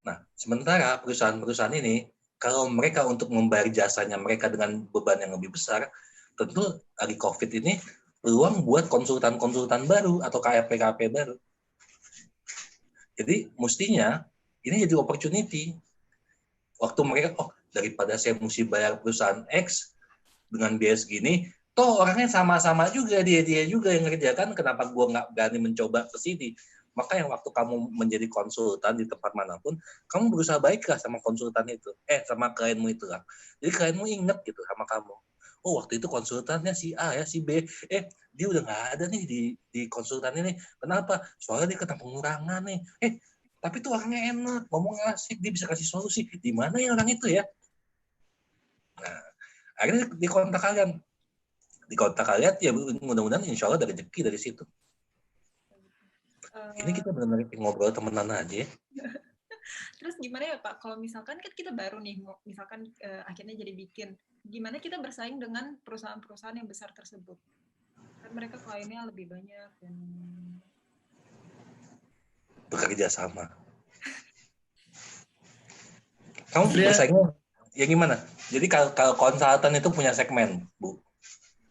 Nah, sementara perusahaan-perusahaan ini, kalau mereka untuk membayar jasanya mereka dengan beban yang lebih besar, tentu lagi COVID ini peluang buat konsultan-konsultan baru atau KAP-KAP baru. Jadi mestinya ini jadi opportunity. Waktu mereka, daripada saya mesti bayar perusahaan X dengan biaya segini, toh orangnya sama-sama juga, dia juga yang ngerjakan, kenapa gue nggak berani mencoba ke sini? Maka yang waktu kamu menjadi konsultan di tempat manapun, kamu berusaha baiklah sama konsultan itu, sama klienmu itu lah. Jadi klienmu inget gitu sama kamu. Oh waktu itu konsultannya si A ya, si B, dia udah nggak ada nih di konsultan ini. Kenapa? Soalnya dia kena pengurangan nih. Tapi tuh orangnya enak, ngomong asik, dia bisa kasih solusi. Di mana ya orang itu ya? Akhirnya di kontak kalian, ya mudah-mudahan insya Allah ada rezeki dari situ. Ini kita benar-benar ngobrol temenan aja ya. Terus gimana ya Pak, kalau misalkan kan kita baru nih, misalkan akhirnya jadi bikin, gimana kita bersaing dengan perusahaan-perusahaan yang besar tersebut? Kan mereka kliennya lebih banyak. Dan... Bekerja sama. Kamu bersaingnya ya gimana? Jadi kalau konsultan itu punya segmen, Bu.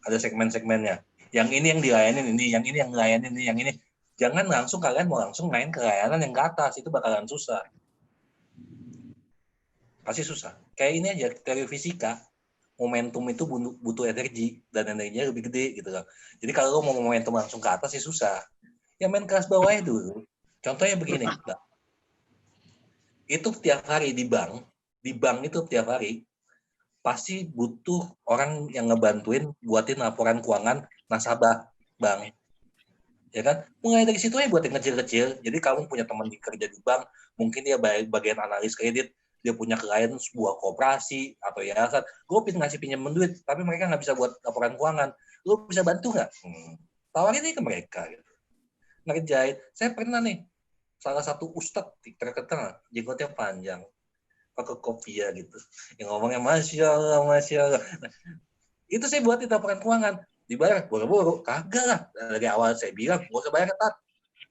Ada segmen-segmennya. Yang ini yang dilayanin ini, yang ini yang dilayanin ini, yang ini. Jangan langsung kalian mau langsung main ke layanan yang ke atas, itu bakalan susah. Pasti susah. Kayak ini aja, teori fisika, momentum itu butuh energi, dan energinya lebih gede gitu kan. Jadi kalau lo mau momentum langsung ke atas ya susah. Ya main kelas bawahnya dulu. Contohnya begini, Mbak. Itu tiap hari di bank itu tiap hari, pasti butuh orang yang ngebantuin buatin laporan keuangan nasabah bank. Ya kan? Mulai dari situ aja buat yang kecil-kecil. Jadi kamu punya teman kerja di bank, mungkin dia bagian analis kredit, dia punya klien sebuah koperasi atau yayasan, gue ngasih pinjaman duit, tapi mereka nggak bisa buat laporan keuangan. Lu bisa bantu nggak? Tawarin ini ke mereka. Gitu. Ngerjain. Saya pernah nih, salah satu ustadz terkenal, jenggotnya panjang, pakai kopiah gitu, yang ngomongnya Masya Allah. Nah, itu saya buat di laporan keuangan. Dibayar boro-boro, kagak lah. Dari awal saya bilang, gue usah bayar ketat.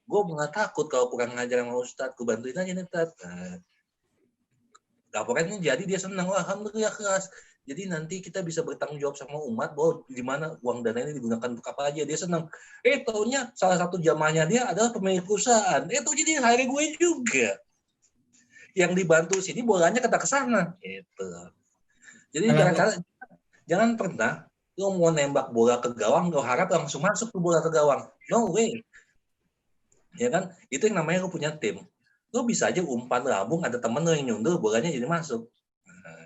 Gue nggak takut kalau kurang ngajar sama Ustadz, gue bantuin aja nih Tat. Nah, laporannya jadi dia senang, wah alhamdulillah kelas. Jadi nanti kita bisa bertanggung jawab sama umat bahwa di mana uang dana ini digunakan untuk apa aja. Dia senang. Taunya salah satu jamaahnya dia adalah pemilik perusahaan. Tuh jadi hari gue juga. Yang dibantu sini bolanya ke sana. Gitu. Jadi jangan pernah lo mau nembak bola ke gawang, lo harap langsung masuk tuh bola ke gawang. No way. Ya kan? Itu yang namanya lo punya tim. Lo bisa aja umpan lambung, ada temen lo yang nyundul, bolanya jadi masuk. Nah,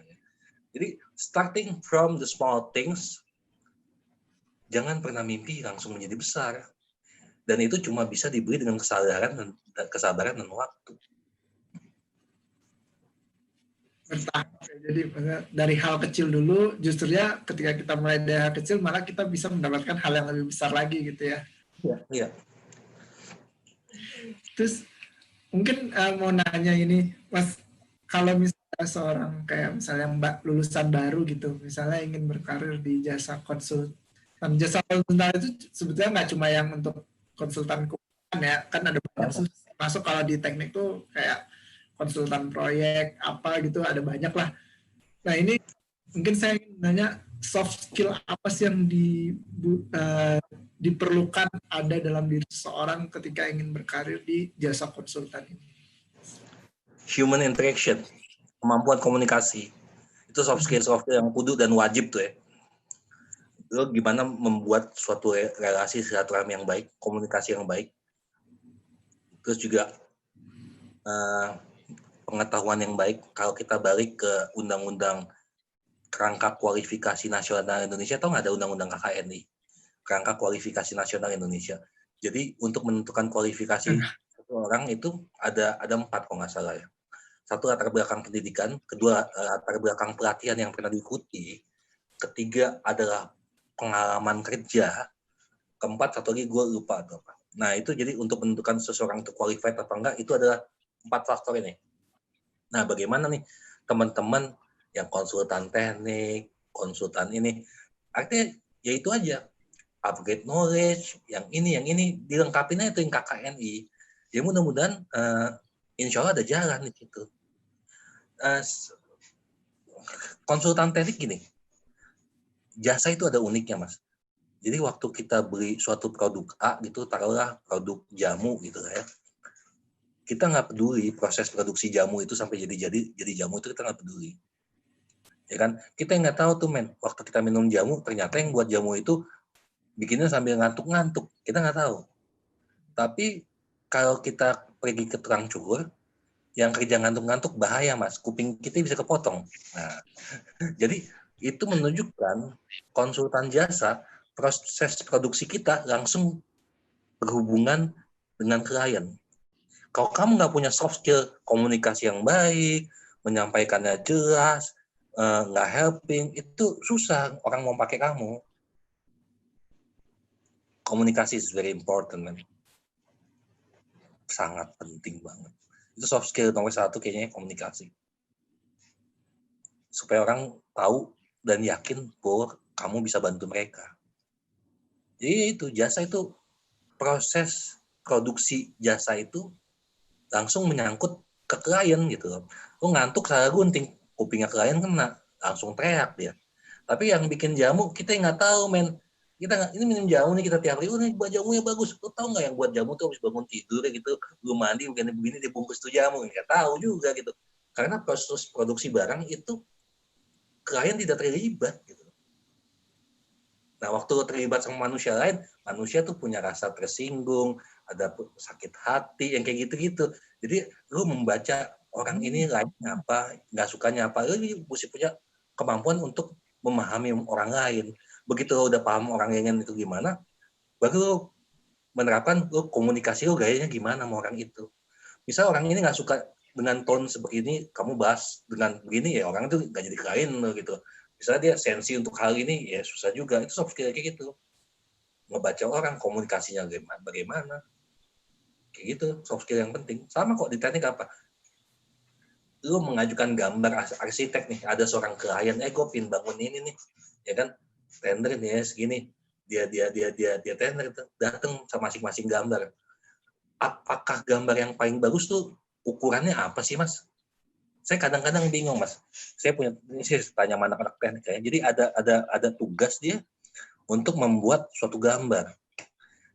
jadi starting from the small things, jangan pernah mimpi langsung menjadi besar. Dan itu cuma bisa diberi dengan kesabaran dan waktu. Bertahap. Jadi dari hal kecil dulu, justru ya ketika kita mulai dari hal kecil, malah kita bisa mendapatkan hal yang lebih besar lagi gitu ya. Iya. Terus mungkin mau nanya ini, Mas, kalau misalnya seorang kayak misalnya Mbak lulusan baru gitu, misalnya ingin berkarir di jasa konsultan. Jasa konsultan itu sebetulnya nggak cuma yang untuk konsultan keuangan ya, kan ada banyak masuk kalau di teknik tuh kayak konsultan proyek apa gitu, ada banyak lah. Nah ini mungkin saya ingin nanya, soft skill apa sih yang diperlukan ada dalam diri seseorang ketika ingin berkarir di jasa konsultan ini? Human interaction, kemampuan komunikasi, itu soft skill yang kudu dan wajib tuh ya. Lo gimana membuat suatu relasi silaturahmi yang baik, komunikasi yang baik, terus juga pengetahuan yang baik. Kalau kita balik ke undang-undang kerangka kualifikasi nasional Indonesia, atau nggak ada undang-undang KKN kerangka kualifikasi nasional Indonesia. Jadi untuk menentukan kualifikasi seseorang itu ada 4 kalau nggak salah ya. 1 latar belakang pendidikan, 2 latar belakang pelatihan yang pernah diikuti, 3 adalah pengalaman kerja, 4 1 lagi gue lupa apa. Nah itu jadi untuk menentukan seseorang itu qualified apa enggak, itu adalah 4 faktor ini. Nah bagaimana nih teman-teman yang konsultan teknik, konsultan ini, artinya ya itu aja, upgrade knowledge, yang ini dilengkapinnya itu yang KKNI. Ya mudah-mudahan insya Allah ada jalan di situ. Konsultan teknik gini, jasa itu ada uniknya Mas. Jadi waktu kita beli suatu produk A gitu, taruhlah produk jamu gitu ya, kita nggak peduli proses produksi jamu itu sampai jadi jamu itu, kita nggak peduli. Ya kan, kita nggak tahu tuh waktu kita minum jamu ternyata yang buat jamu itu bikinnya sambil ngantuk-ngantuk, kita nggak tahu. Tapi kalau kita pergi ke tukang cukur, yang kerja ngantuk-ngantuk bahaya Mas, kuping kita bisa kepotong. Nah, jadi itu menunjukkan konsultan jasa, proses produksi kita langsung berhubungan dengan klien. Kalau kamu nggak punya soft skill komunikasi yang baik, menyampaikannya jelas, nggak helping, itu susah orang mau pakai kamu. Komunikasi is very important, man. Sangat penting banget. Itu soft skill nomor 1 kayaknya komunikasi. Supaya orang tahu dan yakin bahwa kamu bisa bantu mereka. Jadi itu jasa itu, proses produksi jasa itu langsung menyangkut ke klien gitu loh. Lu ngantuk salah gunting, kupingnya klien kena, langsung teriak dia. Tapi yang bikin jamu kita nggak tahu, men. Kita ini minum jamu nih kita tiap hari, nih buat jamunya bagus. Lu tahu nggak yang buat jamu tuh habis bangun tidur gitu, belum mandi begini dibungkus tuh jamu, nggak tahu juga gitu. Karena proses produksi barang itu klien tidak terlibat gitu. Nah, waktu terlibat sama manusia lain, manusia tuh punya rasa tersinggung, ada sakit hati, yang kayak gitu-gitu. Jadi, lu membaca orang ini lainnya apa, nggak sukanya apa, lu mesti punya kemampuan untuk memahami orang lain. Begitu lu udah paham orang lain itu gimana, baru lu menerapkan lu komunikasi lu gayanya gimana sama orang itu. Misal orang ini nggak suka dengan tone seperti ini, kamu bahas dengan begini, ya orang itu nggak jadi klien gitu. Misalnya dia sensi untuk hal ini, ya susah juga. Itu soft skill kayak gitu. Ngebaca orang, komunikasinya bagaimana. Kayak gitu, soft skill yang penting. Sama kok di teknik apa? Lu mengajukan gambar arsitek nih, ada seorang klien, gue pin bangun ini nih. Ya kan, tender nih ya segini. Dia tender, datang sama masing-masing gambar. Apakah gambar yang paling bagus tuh ukurannya apa sih, Mas? Saya kadang-kadang bingung, Mas. Saya tanya sama anak-anak teknik ya. Jadi ada tugas dia untuk membuat suatu gambar.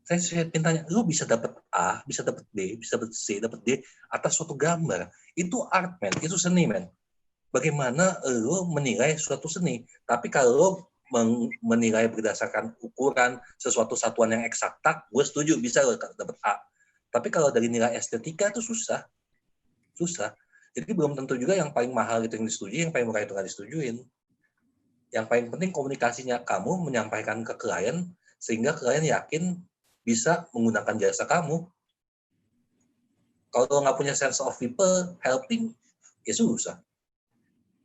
Saya tanya, lu bisa dapat A, bisa dapat B, bisa dapat C, dapat D atas suatu gambar. Itu art, man. Itu seni, man. Bagaimana lu menilai suatu seni? Tapi kalau menilai berdasarkan ukuran sesuatu satuan yang eksakta, gue setuju bisa lu dapat A. Tapi kalau dari nilai estetika itu susah. Jadi belum tentu juga yang paling mahal itu yang disetujui, yang paling murah itu nggak disetujuin. Yang paling penting komunikasinya kamu menyampaikan ke klien, sehingga klien yakin bisa menggunakan jasa kamu. Kalau nggak punya sense of people, helping, ya susah.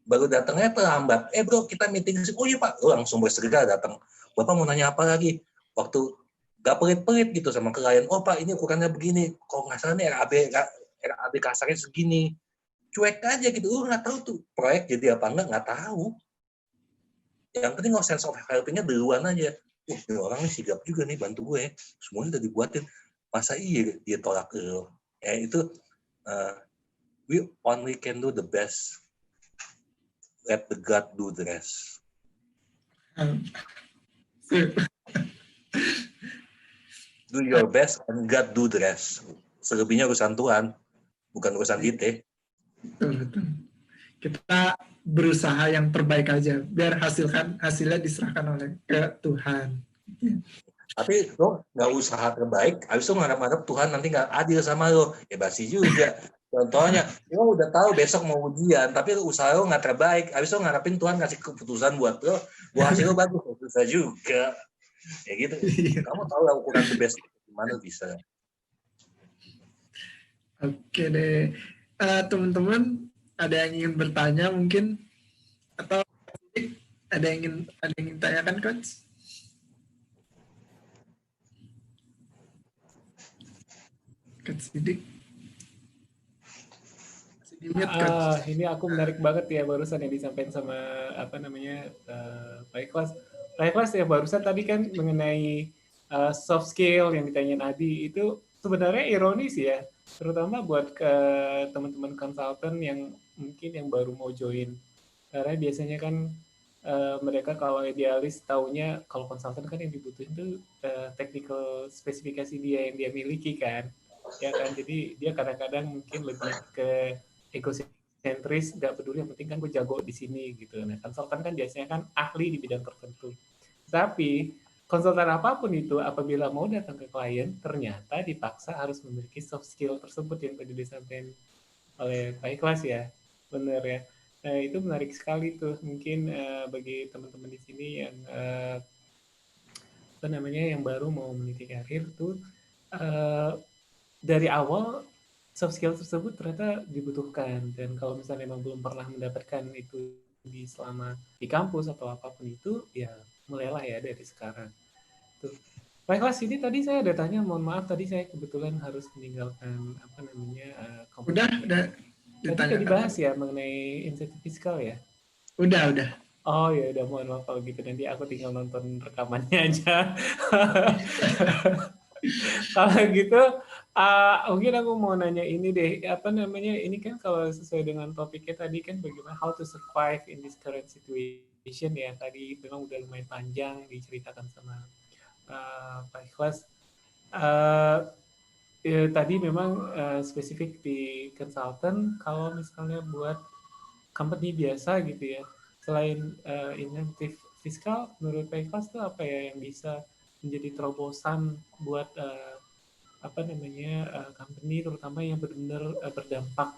Baru datangnya terlambat. Bro, kita meeting. Oh iya Pak, langsung bersegera datang. Bapak mau nanya apa lagi? Waktu nggak pelit-pelit gitu sama klien. Oh Pak, ini ukurannya begini. Kalau nggak salah nih RAB kasarnya segini. Cuek aja gitu, lu nggak tahu tuh proyek jadi apa nggak tahu. Yang penting nggak sense of helping-nya duluan aja. Ini orang nih sigap juga nih bantu gue, semuanya udah dibuatin. Masa iya dia tolak lu? Ya itu we only can do the best. Let the God do the rest. Do your best and God do the rest. Selebihnya urusan Tuhan, bukan urusan kita. Betul. Kita berusaha yang terbaik aja, biar hasilnya diserahkan oleh ke Tuhan. Tapi lo nggak usaha terbaik, habis itu ngarep-ngarep Tuhan nanti nggak adil sama lo, ya basi juga. Contohnya, lo udah tahu besok mau ujian, tapi usaha lo nggak terbaik, habis itu ngarepin Tuhan kasih keputusan buat lo, buat hasil lo bagus, susah juga. Ya gitu. Kamu tahu lah ukuran the best gimana bisa. Oke deh, teman-teman ada yang ingin bertanya mungkin, atau ada yang ingin tanyakan, Coach? Coach Sidik. Ini aku menarik banget ya barusan yang disampaikan sama Pak Ikhlas. Pak Ikhlas ya barusan tadi kan mengenai soft skill yang ditanyain Adi, itu sebenarnya ironis ya, terutama buat teman-teman konsultan yang mungkin yang baru mau join. Karena biasanya kan mereka kalau idealis taunya kalau konsultan kan yang dibutuhin tuh technical spesifikasi dia yang dia miliki kan. Ya kan, jadi dia kadang-kadang mungkin lebih ke egosentris, nggak peduli, yang penting kan gue jago di sini gitu. Nah, konsultan kan biasanya kan ahli di bidang tertentu. Tapi konsultan apapun itu apabila mau datang ke klien, ternyata dipaksa harus memiliki soft skill tersebut yang tadi disampaikan oleh Pak Ikhlas ya. Benar ya. Nah, itu menarik sekali tuh mungkin bagi teman-teman di sini yang yang baru mau meniti karir tuh dari awal soft skill tersebut ternyata dibutuhkan, dan kalau misalnya memang belum pernah mendapatkan itu selama di kampus atau apapun itu, ya mulailah ya dari sekarang. Tuh. Pak Ikhlas, ini tadi saya ada tanya, mohon maaf tadi saya kebetulan harus meninggalkan Udah Tadi ditanya. udah dibahas ya mengenai insentif fiskal ya? Udah. Oh ya udah, mohon maaf kalau gitu, nanti aku tinggal nonton rekamannya aja. Kalau gitu, mungkin aku mau nanya ini deh, ini kan kalau sesuai dengan topiknya tadi kan bagaimana how to survive in this current situation ya, tadi memang udah lumayan panjang diceritakan sama Pak Ikhlas. Tadi memang spesifik di consultant, kalau misalnya buat company biasa gitu ya, selain insentif fiskal, menurut Pak Ikhlas tuh apa ya yang bisa menjadi terobosan buat company terutama yang benar-benar berdampak,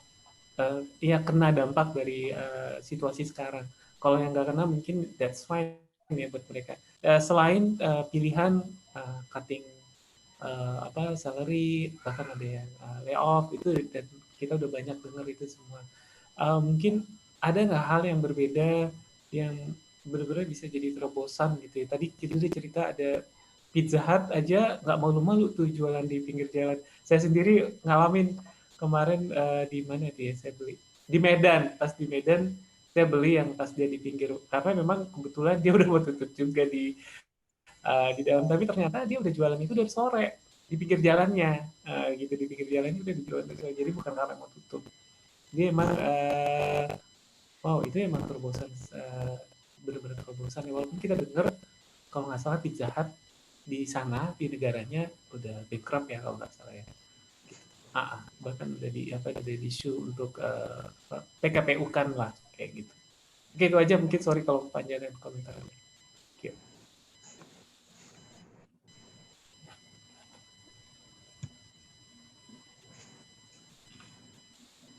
kena dampak dari situasi sekarang. Kalau yang nggak kena mungkin that's fine ya buat mereka. Selain pilihan cutting salary, bahkan ada yang layoff itu, dan kita udah banyak dengar itu semua. Mungkin ada nggak hal yang berbeda yang benar-benar bisa jadi terobosan gitu ya. Tadi kita udah cerita ada Pizza Hut aja nggak malu-malu tuh jualan di pinggir jalan. Saya sendiri ngalamin kemarin di mana dia saya beli di Medan. Pas di Medan saya beli yang pas dia di pinggir, karena memang kebetulan dia udah mau tutup juga di dalam, tapi ternyata dia udah jualan itu dari sore di pinggir jalannya, gitu, di pinggir jalannya udah dijual dari sore. Jadi bukan karena mau tutup, dia emang wow, itu emang terobosan, benar-benar terobosan ya. Walaupun kita dengar kalau nggak salah Pizza Hut di sana di negaranya udah bankrupt ya kalau nggak salah ya. Bahkan udah di issue untuk PKPU kan lah kayak gitu. Oke, itu aja, mungkin sorry kalau kepanjangan komentarnya.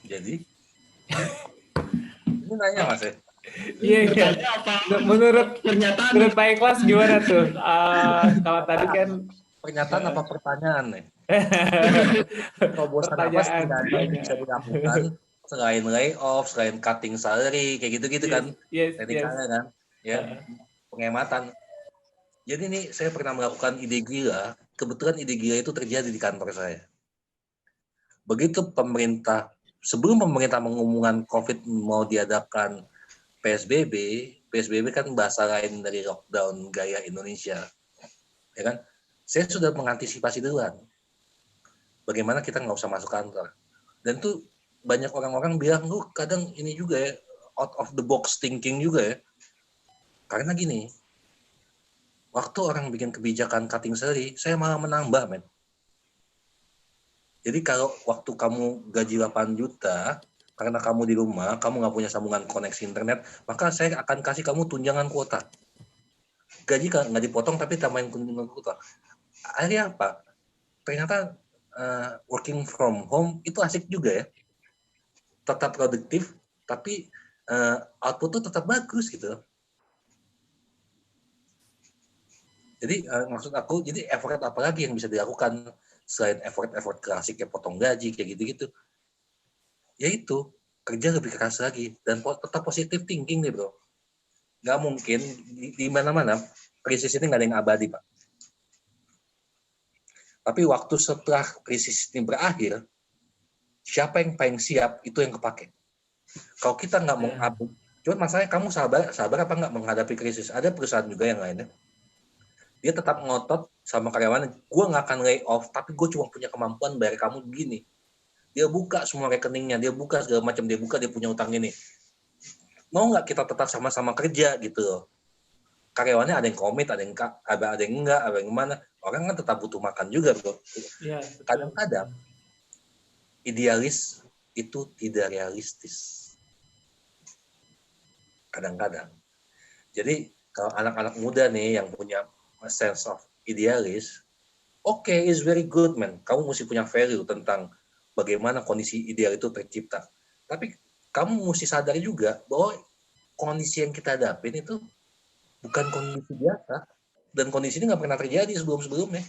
Jadi ini nanya Mas ya? Iya. Menurut Pak Ikhlas gimana tuh? Kalau tadi kan pernyataan apa pertanyaan nih? Terobosan apa sebenarnya yang bisa dilakukan selain layoff, selain cutting salary, kayak gitu-gitu kan? Teknikalnya kan? Ya, penghematan. Jadi nih saya pernah melakukan ide gila. Kebetulan ide gila itu terjadi di kantor saya. Begitu sebelum pemerintah mengumumkan COVID mau diadakan PSBB kan bahasa lain dari lockdown gaya Indonesia, ya kan? Saya sudah mengantisipasi duluan. Bagaimana kita nggak usah masuk kantor. Dan tuh banyak orang-orang bilang, lu kadang ini juga ya, out of the box thinking juga ya. Karena gini, waktu orang bikin kebijakan cutting salary, saya malah menambah, men. Jadi kalau waktu kamu gaji 8 juta, karena kamu di rumah, kamu nggak punya sambungan koneksi internet, maka saya akan kasih kamu tunjangan kuota. Gaji nggak dipotong, tapi tambahin tunjangan kuota. Akhirnya apa? Ternyata working from home itu asik juga ya. Tetap produktif, tapi output tuh tetap bagus gitu. Jadi maksud aku, jadi effort apa lagi yang bisa dilakukan selain effort klasik kayak potong gaji, kayak gitu-gitu. Yaitu kerja lebih keras lagi dan tetap positive thinking nih bro. Nggak mungkin di mana-mana krisis ini nggak ada yang abadi Pak. Tapi waktu setelah krisis ini berakhir, siapa yang paling siap itu yang kepake. Kalau kita nggak mau abadi, cuma masalahnya kamu sabar apa nggak menghadapi krisis. Ada perusahaan juga yang lainnya, dia tetap ngotot sama karyawan, gue nggak akan lay off, tapi gue cuma punya kemampuan bayar kamu begini. Dia buka semua rekeningnya, dia buka segala macam, dia punya utang ini. Mau nggak kita tetap sama-sama kerja gitu loh. Karyawannya ada yang komit, ada yang enggak, ada yang mana. Orang kan tetap butuh makan juga bro. Ya, kadang-kadang idealis itu tidak realistis. Kadang-kadang. Jadi kalau anak-anak muda nih yang punya sense of idealis, okay, is very good man. Kamu mesti punya value tentang bagaimana kondisi ideal itu tercipta. Tapi kamu mesti sadar juga bahwa kondisi yang kita hadapin itu bukan kondisi biasa. Dan kondisi ini nggak pernah terjadi sebelum-sebelumnya.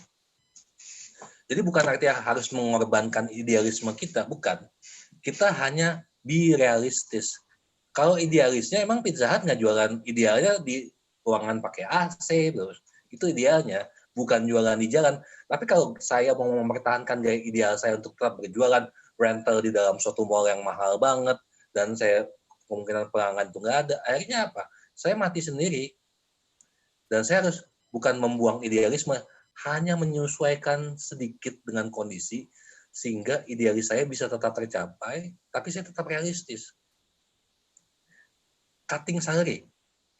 Jadi bukan artinya harus mengorbankan idealisme kita, bukan. Kita hanya be realistis. Kalau idealisnya emang Pizza Hut nggak jualan, idealnya di ruangan pakai AC, terus itu idealnya, bukan jualan di jalan. Tapi kalau saya mau mempertahankan gaya ideal saya untuk tetap berjualan rental di dalam suatu mall yang mahal banget, dan saya kemungkinan pelanggan itu nggak ada, akhirnya apa? Saya mati sendiri. Dan saya harus bukan membuang idealisme, hanya menyesuaikan sedikit dengan kondisi, sehingga idealis saya bisa tetap tercapai, tapi saya tetap realistis. Cutting salary,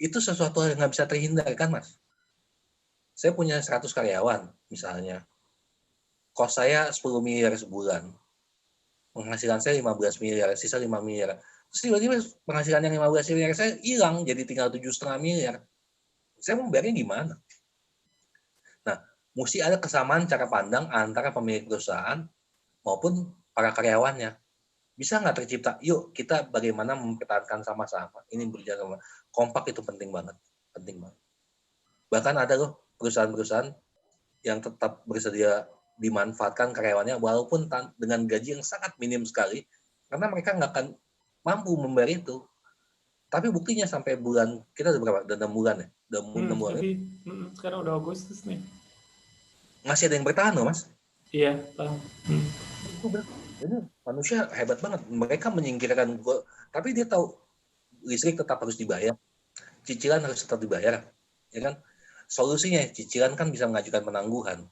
itu sesuatu yang nggak bisa terhindar kan, Mas? Saya punya 100 karyawan, misalnya. Kos saya 10 miliar sebulan. Penghasilan saya 15 miliar, sisa 5 miliar. Terus tiba-tiba penghasilan yang 15 miliar saya hilang, jadi tinggal 7,5 miliar. Saya mau bayarnya gimana? Nah, mesti ada kesamaan cara pandang antara pemilik perusahaan maupun para karyawannya. Bisa nggak tercipta, yuk kita bagaimana mempertahankan sama-sama, ini berjalan sama. Kompak itu penting banget. Bahkan ada loh perusahaan-perusahaan yang tetap bersedia dimanfaatkan karyawannya walaupun dengan gaji yang sangat minim sekali, karena mereka nggak akan mampu membayar itu. Tapi buktinya sampai bulan, kita udah berapa? Udah 6 bulan ya? Udah 6 bulan. Sekarang udah Agustus nih. Masih ada yang bertahan loh, Mas. Iya, paham. Ini manusia hebat banget. Mereka menyingkirkan gua, tapi dia tahu listrik tetap harus dibayar, cicilan harus tetap dibayar, ya kan? Solusinya cicilan kan bisa mengajukan penangguhan.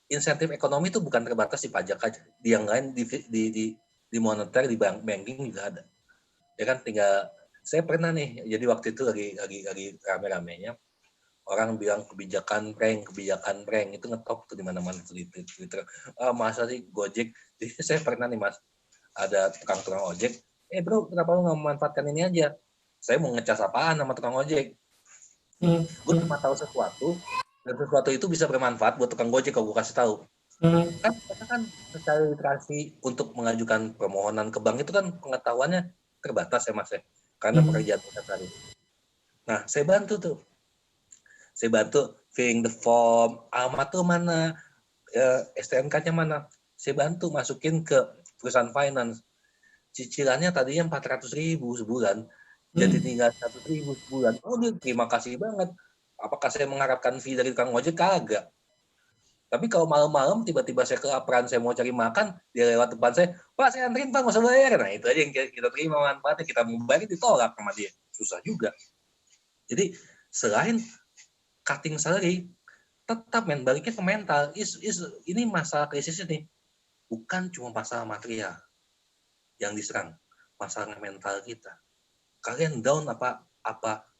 Insentif ekonomi itu bukan terbatas di pajak aja, di yang lain di moneter, di banking juga ada. Ya kan, tinggal saya pernah nih, jadi waktu itu lagi rame-ramenya orang bilang kebijakan prank itu ngetop tuh di mana-mana tuh di Twitter. Masa sih Gojek? Jadi saya pernah nih, Mas, ada tukang ojek. Bro, kenapa lu nggak memanfaatkan ini aja? Saya mau ngecas apaan sama tukang ojek? Gue cuma tahu sesuatu, dan sesuatu itu bisa bermanfaat buat tukang Gojek kalau gue kasih tahu. Kan secara literasi untuk mengajukan permohonan ke bank itu kan pengetahuannya terbatas ya, Mas, ya, karena pekerjaan sehari. Nah, saya bantu filling the form, alamat tuh mana, STNK-nya mana, saya bantu masukin ke perusahaan finance. Cicilannya tadinya 400.000 sebulan, jadi tinggal 100.000 sebulan. Oh, dia terima kasih banget. Apakah saya mengharapkan fee dari tukang ojek? Kagak. Tapi kalau malam-malam tiba-tiba saya kelaparan, saya mau cari makan, dia lewat depan saya, Pak, saya anterin, Pak, nggak usah bayar. Nah, itu aja yang kita terima manfaatnya, kita mau bayar ditolak sama dia. Susah juga. Jadi selain cutting salary, tetap baliknya ke mental. Ini masalah krisis ini bukan cuma masalah material yang diserang, masalah mental kita. Kalian down apa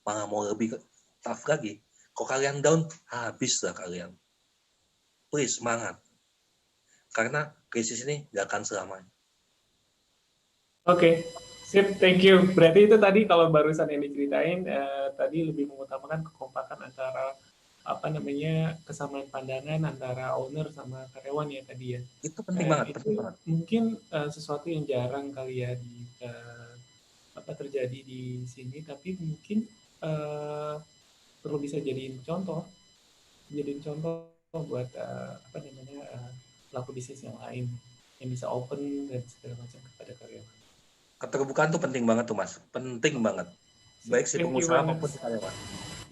malah mau lebih tough lagi? Kalau kalian down, habislah kalian. Please, semangat. Karena krisis ini gak akan selamanya. Oke. Sip, thank you. Berarti itu tadi kalau barusan yang diceritain, tadi lebih mengutamakan kekompakan antara kesamaan pandangan antara owner sama karyawan ya tadi ya. Itu penting banget. Itu mungkin sesuatu yang jarang kali ya terjadi di sini, tapi mungkin perlu bisa jadiin contoh buat pelaku bisnis yang lain yang bisa open dan segala macam kepada karyawan. Keterbukaan tuh penting banget tuh, Mas. Penting banget. Baik si pengusaha maupun si karyawan.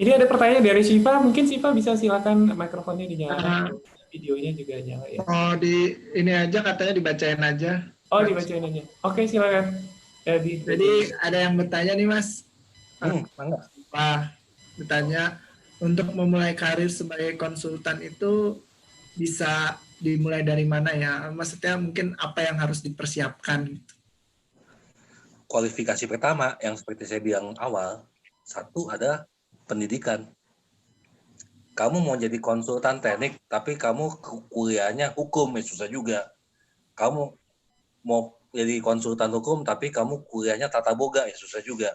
Ini ada pertanyaan dari Siva. Mungkin Siva bisa silakan mikrofonnya dinyalakan. Videonya juga nyala ya. Oh, ini aja katanya dibacain aja. Oh, dibacain aja. Oke, silakan. Jadi ada yang bertanya nih, Mas. Mangga. Bertanya, untuk memulai karir sebagai konsultan itu bisa dimulai dari mana ya? Maksudnya mungkin apa yang harus dipersiapkan gitu. Kualifikasi pertama yang seperti saya bilang awal, satu ada pendidikan. Kamu mau jadi konsultan teknik, tapi kamu kuliahnya hukum, ya susah juga. Kamu mau jadi konsultan hukum, tapi kamu kuliahnya tata boga, ya susah juga.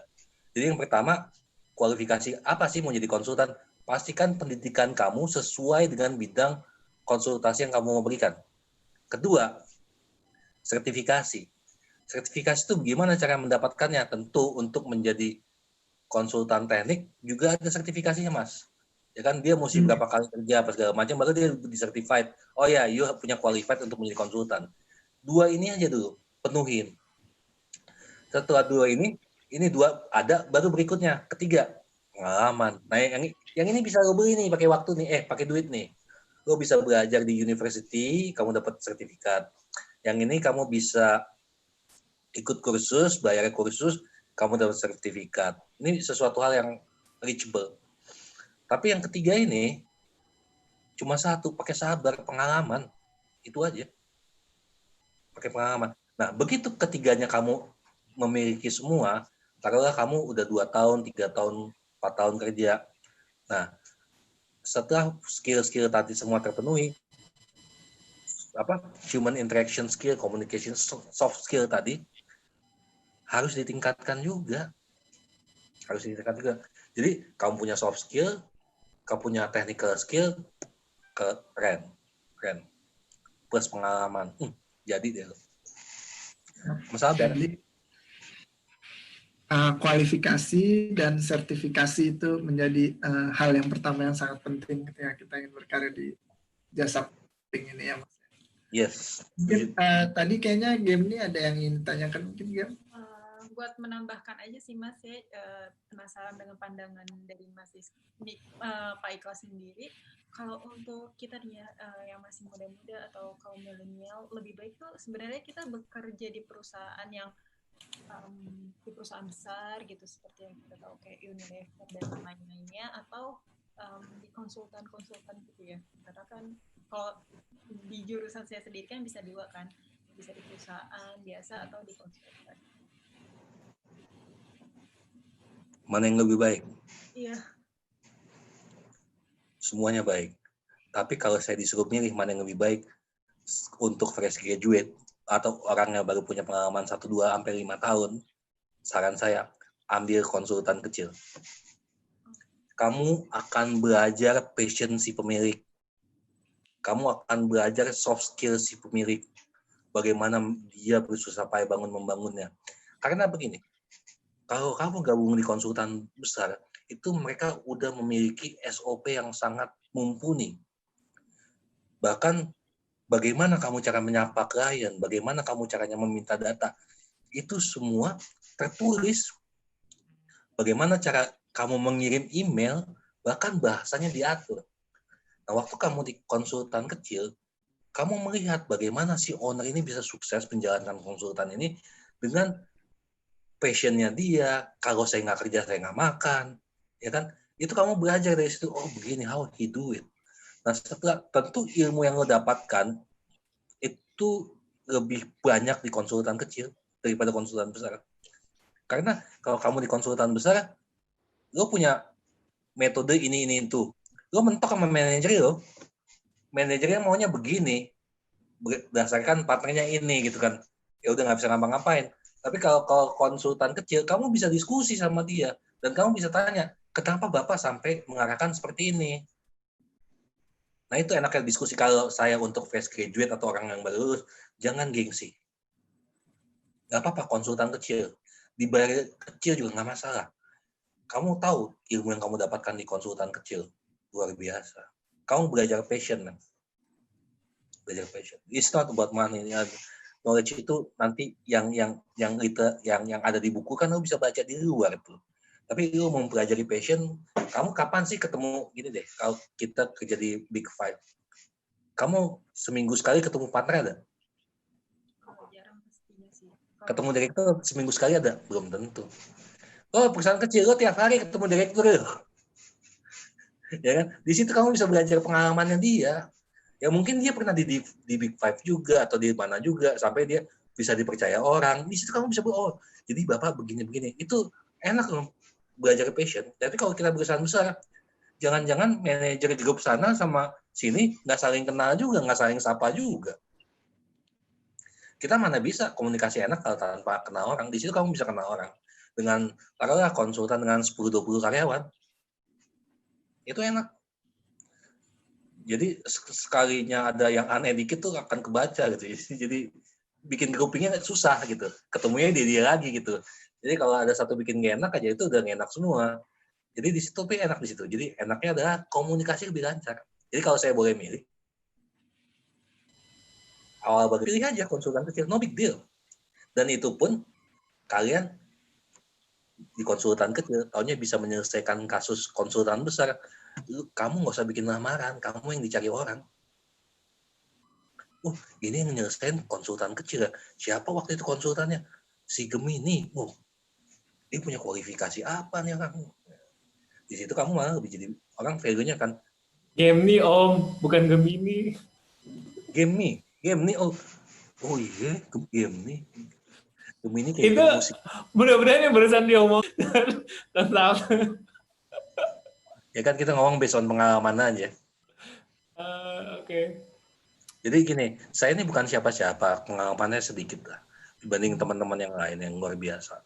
Jadi yang pertama, kualifikasi apa sih mau jadi konsultan? Pastikan pendidikan kamu sesuai dengan bidang konsultasi yang kamu mau berikan. Kedua, sertifikasi. Sertifikasi itu gimana cara mendapatkannya? Tentu untuk menjadi konsultan teknik juga ada sertifikasinya, Mas. Ya kan, dia mesti berapa kali kerja apa segala macam baru dia disertified. Oh ya, you punya qualified untuk menjadi konsultan. 2 ini aja dulu, penuhin. Setelah 2 ini 2 ada, baru berikutnya, ketiga, pengalaman. Nah, yang ini bisa lo beli nih, pakai waktu nih, pakai duit nih. Lo bisa belajar di university, kamu dapat sertifikat. Yang ini kamu bisa ikut kursus, bayar kursus, kamu dapat sertifikat. Ini sesuatu hal yang reachable. Tapi yang ketiga ini, cuma satu, pakai sabar, pengalaman. Itu aja. Pakai pengalaman. Nah, begitu ketiganya kamu memiliki semua, taruhlah kamu udah 2 tahun, 3 tahun, 4 tahun kerja. Nah, setelah skill-skill tadi semua terpenuhi, human interaction skill, communication, soft skill tadi, harus ditingkatkan juga. Jadi, kamu punya soft skill, kamu punya technical skill, keren. Plus pengalaman. Jadi deh. Masalah Jadi kualifikasi dan sertifikasi itu menjadi hal yang pertama yang sangat penting ketika kita ingin berkarya di jasa marketing ini ya Mas. Yes. Mungkin tadi kayaknya Game ini ada yang ingin ditanyakan mungkin Game? Buat menambahkan aja sih Mas ya, penasaran dengan pandangan dari Mas Pak Ikhlas sendiri. Kalau untuk kita nih yang masih muda-muda atau kaum milenial, lebih baik tuh sebenarnya kita bekerja di perusahaan yang di perusahaan besar gitu seperti yang kita tahu kayak Unilever dan lain-lainnya, atau di konsultan gitu ya. Karena kan kalau di jurusan saya sendiri kan bisa 2 kan, bisa di perusahaan biasa atau di konsultan. Mana yang lebih baik? Iya. Semuanya baik. Tapi kalau saya disuruh milih mana yang lebih baik untuk fresh graduate atau orang yang baru punya pengalaman 1, 2, sampai 5 tahun, saran saya, ambil konsultan kecil. Kamu akan belajar passion si pemilik. Kamu akan belajar soft skill si pemilik. Bagaimana dia bersusah payah membangunnya. Karena begini, kalau kamu gabung di konsultan besar, itu mereka udah memiliki SOP yang sangat mumpuni. Bahkan bagaimana kamu cara menyapa klien, bagaimana kamu caranya meminta data, itu semua tertulis. Bagaimana cara kamu mengirim email, bahkan bahasanya diatur. Nah, waktu kamu di konsultan kecil, kamu melihat bagaimana si owner ini bisa sukses menjalankan konsultan ini dengan passion-nya dia. Kalau saya nggak kerja, saya nggak makan. Ya kan? Itu kamu belajar dari situ, oh begini, how he do it. Nah, setelah tentu ilmu yang lo dapatkan itu lebih banyak di konsultan kecil daripada konsultan besar. Karena kalau kamu di konsultan besar, lo punya metode ini itu. Lo mentok sama manajer lo. Manajernya maunya begini, berdasarkan partnernya ini gitu kan. Ya udah nggak bisa ngapa-ngapain. Tapi kalau konsultan kecil, kamu bisa diskusi sama dia dan kamu bisa tanya, kenapa Bapak sampai mengarahkan seperti ini? Nah, itu enaknya diskusi. Kalau saya untuk fresh graduate atau orang yang baru lulus, jangan gengsi. Nggak apa-apa, konsultan kecil. Dibayar kecil juga nggak masalah. Kamu tahu ilmu yang kamu dapatkan di konsultan kecil. Luar biasa. Kamu belajar passion, man. Belajar passion. It's not about money. Knowledge itu nanti yang ada di buku kan lo bisa baca di luar tuh. Tapi lo mau mempelajari passion, kamu kapan sih ketemu gini deh, kalau kita kerja di Big Five, kamu seminggu sekali ketemu partner ada? Jarang pastinya sih. Ketemu direktur seminggu sekali ada? Belum tentu. Oh, perusahaan kecil, lo tiap hari ketemu direktur. Ya kan? Di situ kamu bisa belajar pengalamannya dia. Ya mungkin dia pernah di Big Five juga, atau di mana juga, sampai dia bisa dipercaya orang. Di situ kamu bisa, oh, jadi Bapak begini-begini. Itu enak loh. Belajar passion. Tapi kalau kita perusahaan besar, jangan-jangan manajer di grup sana sama sini nggak saling kenal juga, nggak saling sapa juga. Kita mana bisa komunikasi enak kalau tanpa kenal orang. Di situ kamu bisa kenal orang. Dengan, taruhlah konsultan dengan 10-20 karyawan. Itu enak. Jadi sekalinya ada yang aneh dikit tuh akan kebaca gitu. Jadi bikin groupingnya susah gitu. Ketemunya dia lagi gitu. Jadi kalau ada satu bikin gak enak aja, itu udah gak enak semua. Jadi di situ tapi enak di situ. Jadi enaknya adalah komunikasi lebih lancar. Jadi kalau saya boleh milih, awal baru pilih aja konsultan kecil, no big deal. Dan itu pun kalian di konsultan kecil, taunya bisa menyelesaikan kasus konsultan besar. Kamu nggak usah bikin lamaran, kamu yang dicari orang. Ini yang nyelesain konsultan kecil ya. Siapa waktu itu konsultannya? Si Gemini. Dia punya kualifikasi apa nih orang? Di situ kamu malah lebih jadi orang value-nya kan. Gemini Om, bukan Gemini. Gemini. Oh iya, Gemini. Gemini kayak Itu musik. bener-bener yang barusan dia omong tentang. Ya kan kita ngomong based on pengalaman aja. Oke. Jadi gini, saya ini bukan siapa-siapa, pengalamannya sedikit lah dibanding teman-teman yang lain yang luar biasa.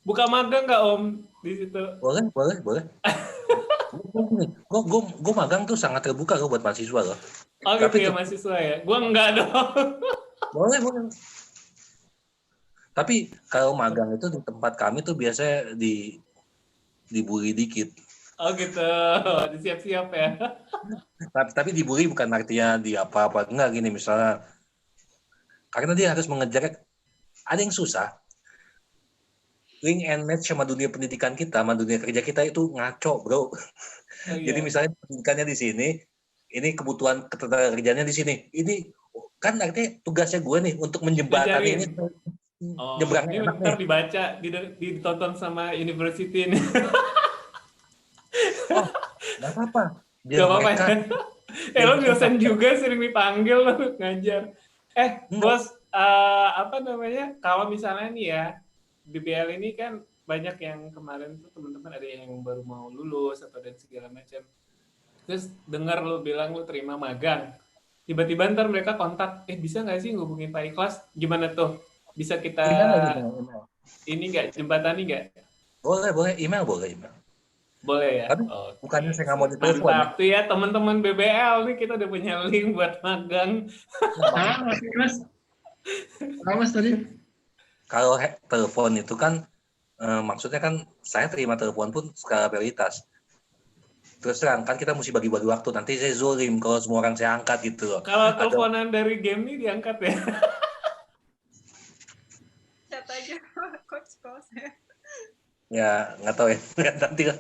Buka magang nggak Om di situ? Boleh. Gue magang tuh sangat terbuka loh buat mahasiswa loh. Oh gitu Tapi ya mahasiswa ya? Gue enggak dong. Boleh. Tapi kalau magang itu di tempat kami tuh biasanya dibully dikit. Oh gitu, disiap-siap ya. Tapi dibully bukan artinya di apa-apa. Enggak gini misalnya. Karena dia harus mengejar, ada yang susah. Link and match sama dunia pendidikan kita, sama dunia kerja kita itu ngaco, bro. Oh, iya. Jadi misalnya pendidikannya di sini, ini kebutuhan ketenagakerjaannya di sini. Ini kan artinya tugasnya gue nih untuk menjembatani ini. Ini ntar dibaca, ditonton sama university ini. Nggak apa-apa. Gak apa-apa ya. Lo dosen juga sering dipanggil lo ngajar. Bos, kalau misalnya nih ya, BBL ini kan banyak yang kemarin tuh teman-teman ada yang baru mau lulus atau dan segala macam. Terus dengar lo bilang lo terima magang. Tiba-tiba ntar mereka kontak, bisa nggak sih ngubungin Pak Ikhlas? Gimana tuh? Bisa kita ini nggak, jembatani nggak? Boleh. Email. Boleh ya? Tapi bukannya saya nggak mau ditelepon. Mantap tuh ya teman-teman BBL nih, kita udah punya link buat magang. Mas tadi? Kalau telepon itu kan maksudnya kan saya terima telepon pun skala prioritas. Terus terang kan kita mesti bagi-bagi waktu. Nanti saya zolim kalau semua orang saya angkat gitu loh. Kalau teleponan dari game ini diangkat ya? Chat aja coach saya. Ya nggak tahu ya. Nanti lah.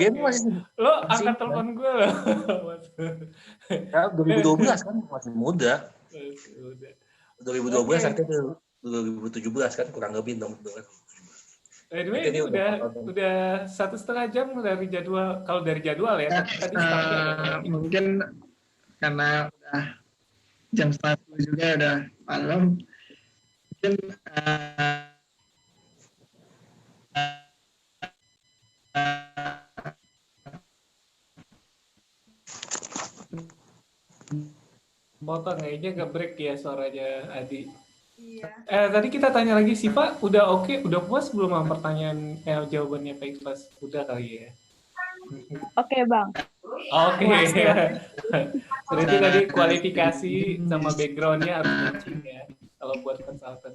Game masih. Lo angkat telepon gue loh. Ya, 2012 kan masih muda. 2012 artinya 2017 kan kurang lebih dong. Anyway, ini udah 1,5 jam dari jadwal. Kalau dari jadwal ya, tadi mungkin karena udah jam 1 juga udah malam. Mungkin potong kayaknya nge-break ya suaranya Adi. Iya. Tadi kita tanya lagi, Siva udah oke, udah puas belum sama pertanyaan jawabannya Pak Ikhlas? Udah kali ya? Oke, Bang. Oke. Berarti tadi kualifikasi sama background-nya harus matching ya, kalau buat konsultan.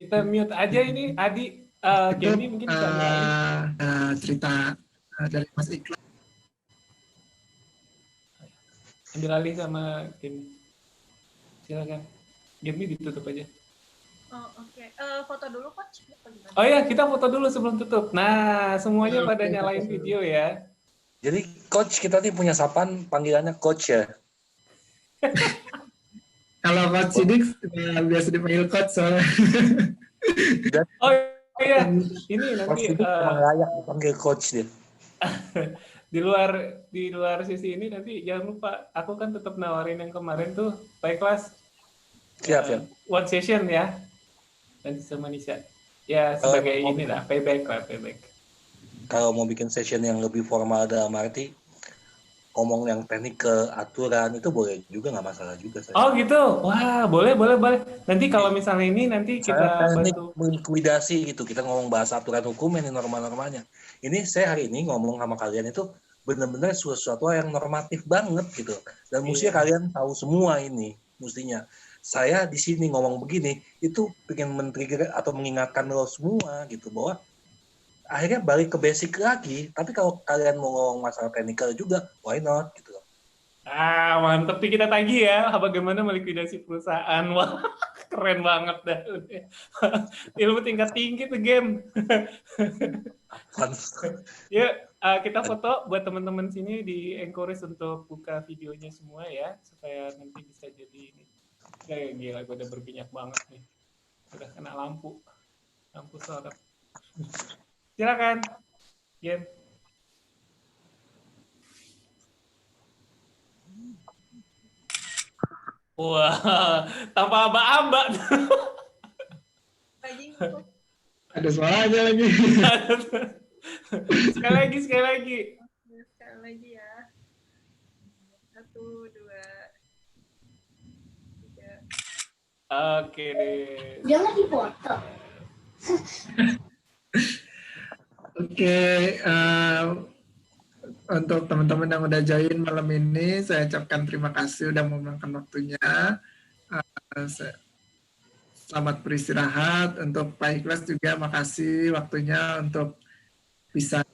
Kita mute aja ini, Adi. Gini mungkin bisa cerita dari Mas Ikhlas. ambil alih sama Gini. Silakan. Gini ditutup aja. Oh, oke. Foto dulu coach. Oh ya, kita foto dulu sebelum tutup. Nah, semuanya pada nyalain video ya. Jadi coach kita nih punya sapaan panggilannya coach ya. Kalau coach Sidik biasa dipanggil coach soalnya. Oh iya, ini nanti emang layak dipanggil coach dia. di luar sisi ini nanti jangan lupa, aku kan tetap nawarin yang kemarin tuh Pak Ikhlas. Siap. One session ya. Nanti sama Nisa. Ya sebagai inilah payback. Kalau mau bikin session yang lebih formal dalam arti ngomong yang teknik ke aturan itu boleh juga, nggak masalah juga. Oh gitu, wah boleh. Nanti kalau misalnya ini nanti kita bantu melikuidasi gitu, kita ngomong bahasa aturan hukum ini norma-normanya. Ini saya hari ini ngomong sama kalian itu benar-benar sesuatu yang normatif banget gitu, dan mestinya kalian tahu semua ini. Mestinya saya di sini ngomong begini itu pengen men-trigger atau mengingatkan lo semua gitu bahwa akhirnya balik ke basic lagi. Tapi kalau kalian mau ngomong masalah technical juga, why not gitu loh. Mantep nih kita tagih ya. Bagaimana melikuidasi perusahaan. Wah, keren banget dah. Ilmu tingkat tinggi tuh game. Yuk, kita foto buat teman-teman sini di encourage untuk buka videonya semua ya. Supaya nanti bisa jadi ini. Ya, gila, gue udah berminyak banget nih. Udah kena lampu. Lampu sorot. Silakan. Game. Wah, tanpa aba-aba. Ada suaranya lagi. Sekali lagi. Sekali lagi ya. 1, 2, 3. Oke deh. Dia lagi foto. Oke, untuk teman-teman yang udah join malam ini, saya ucapkan terima kasih udah meluangkan waktunya. Selamat beristirahat. Untuk Pak Ikhlas juga makasih waktunya untuk bisa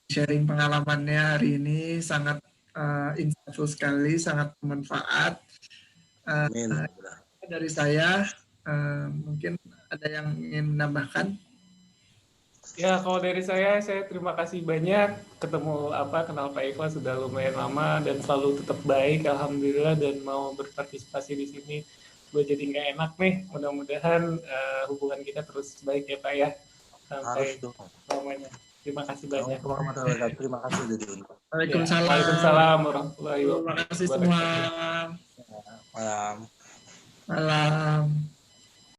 sharing pengalamannya hari ini. Sangat insightful sekali, sangat bermanfaat. Dari saya, mungkin ada yang ingin menambahkan? Ya, kalau dari saya terima kasih banyak. Kenal Pak Ikhlas sudah lumayan lama dan selalu tetap baik, alhamdulillah, dan mau berpartisipasi di sini. Gue jadi nggak enak nih. Mudah-mudahan hubungan kita terus baik ya Pak ya. Sampai selamanya. Terima kasih banyak. Terima kasih udah diundang. Waalaikumsalam. Waalaikumsalam warahmatullahi wabarakatuh. Terima kasih semua. Malam. Malam.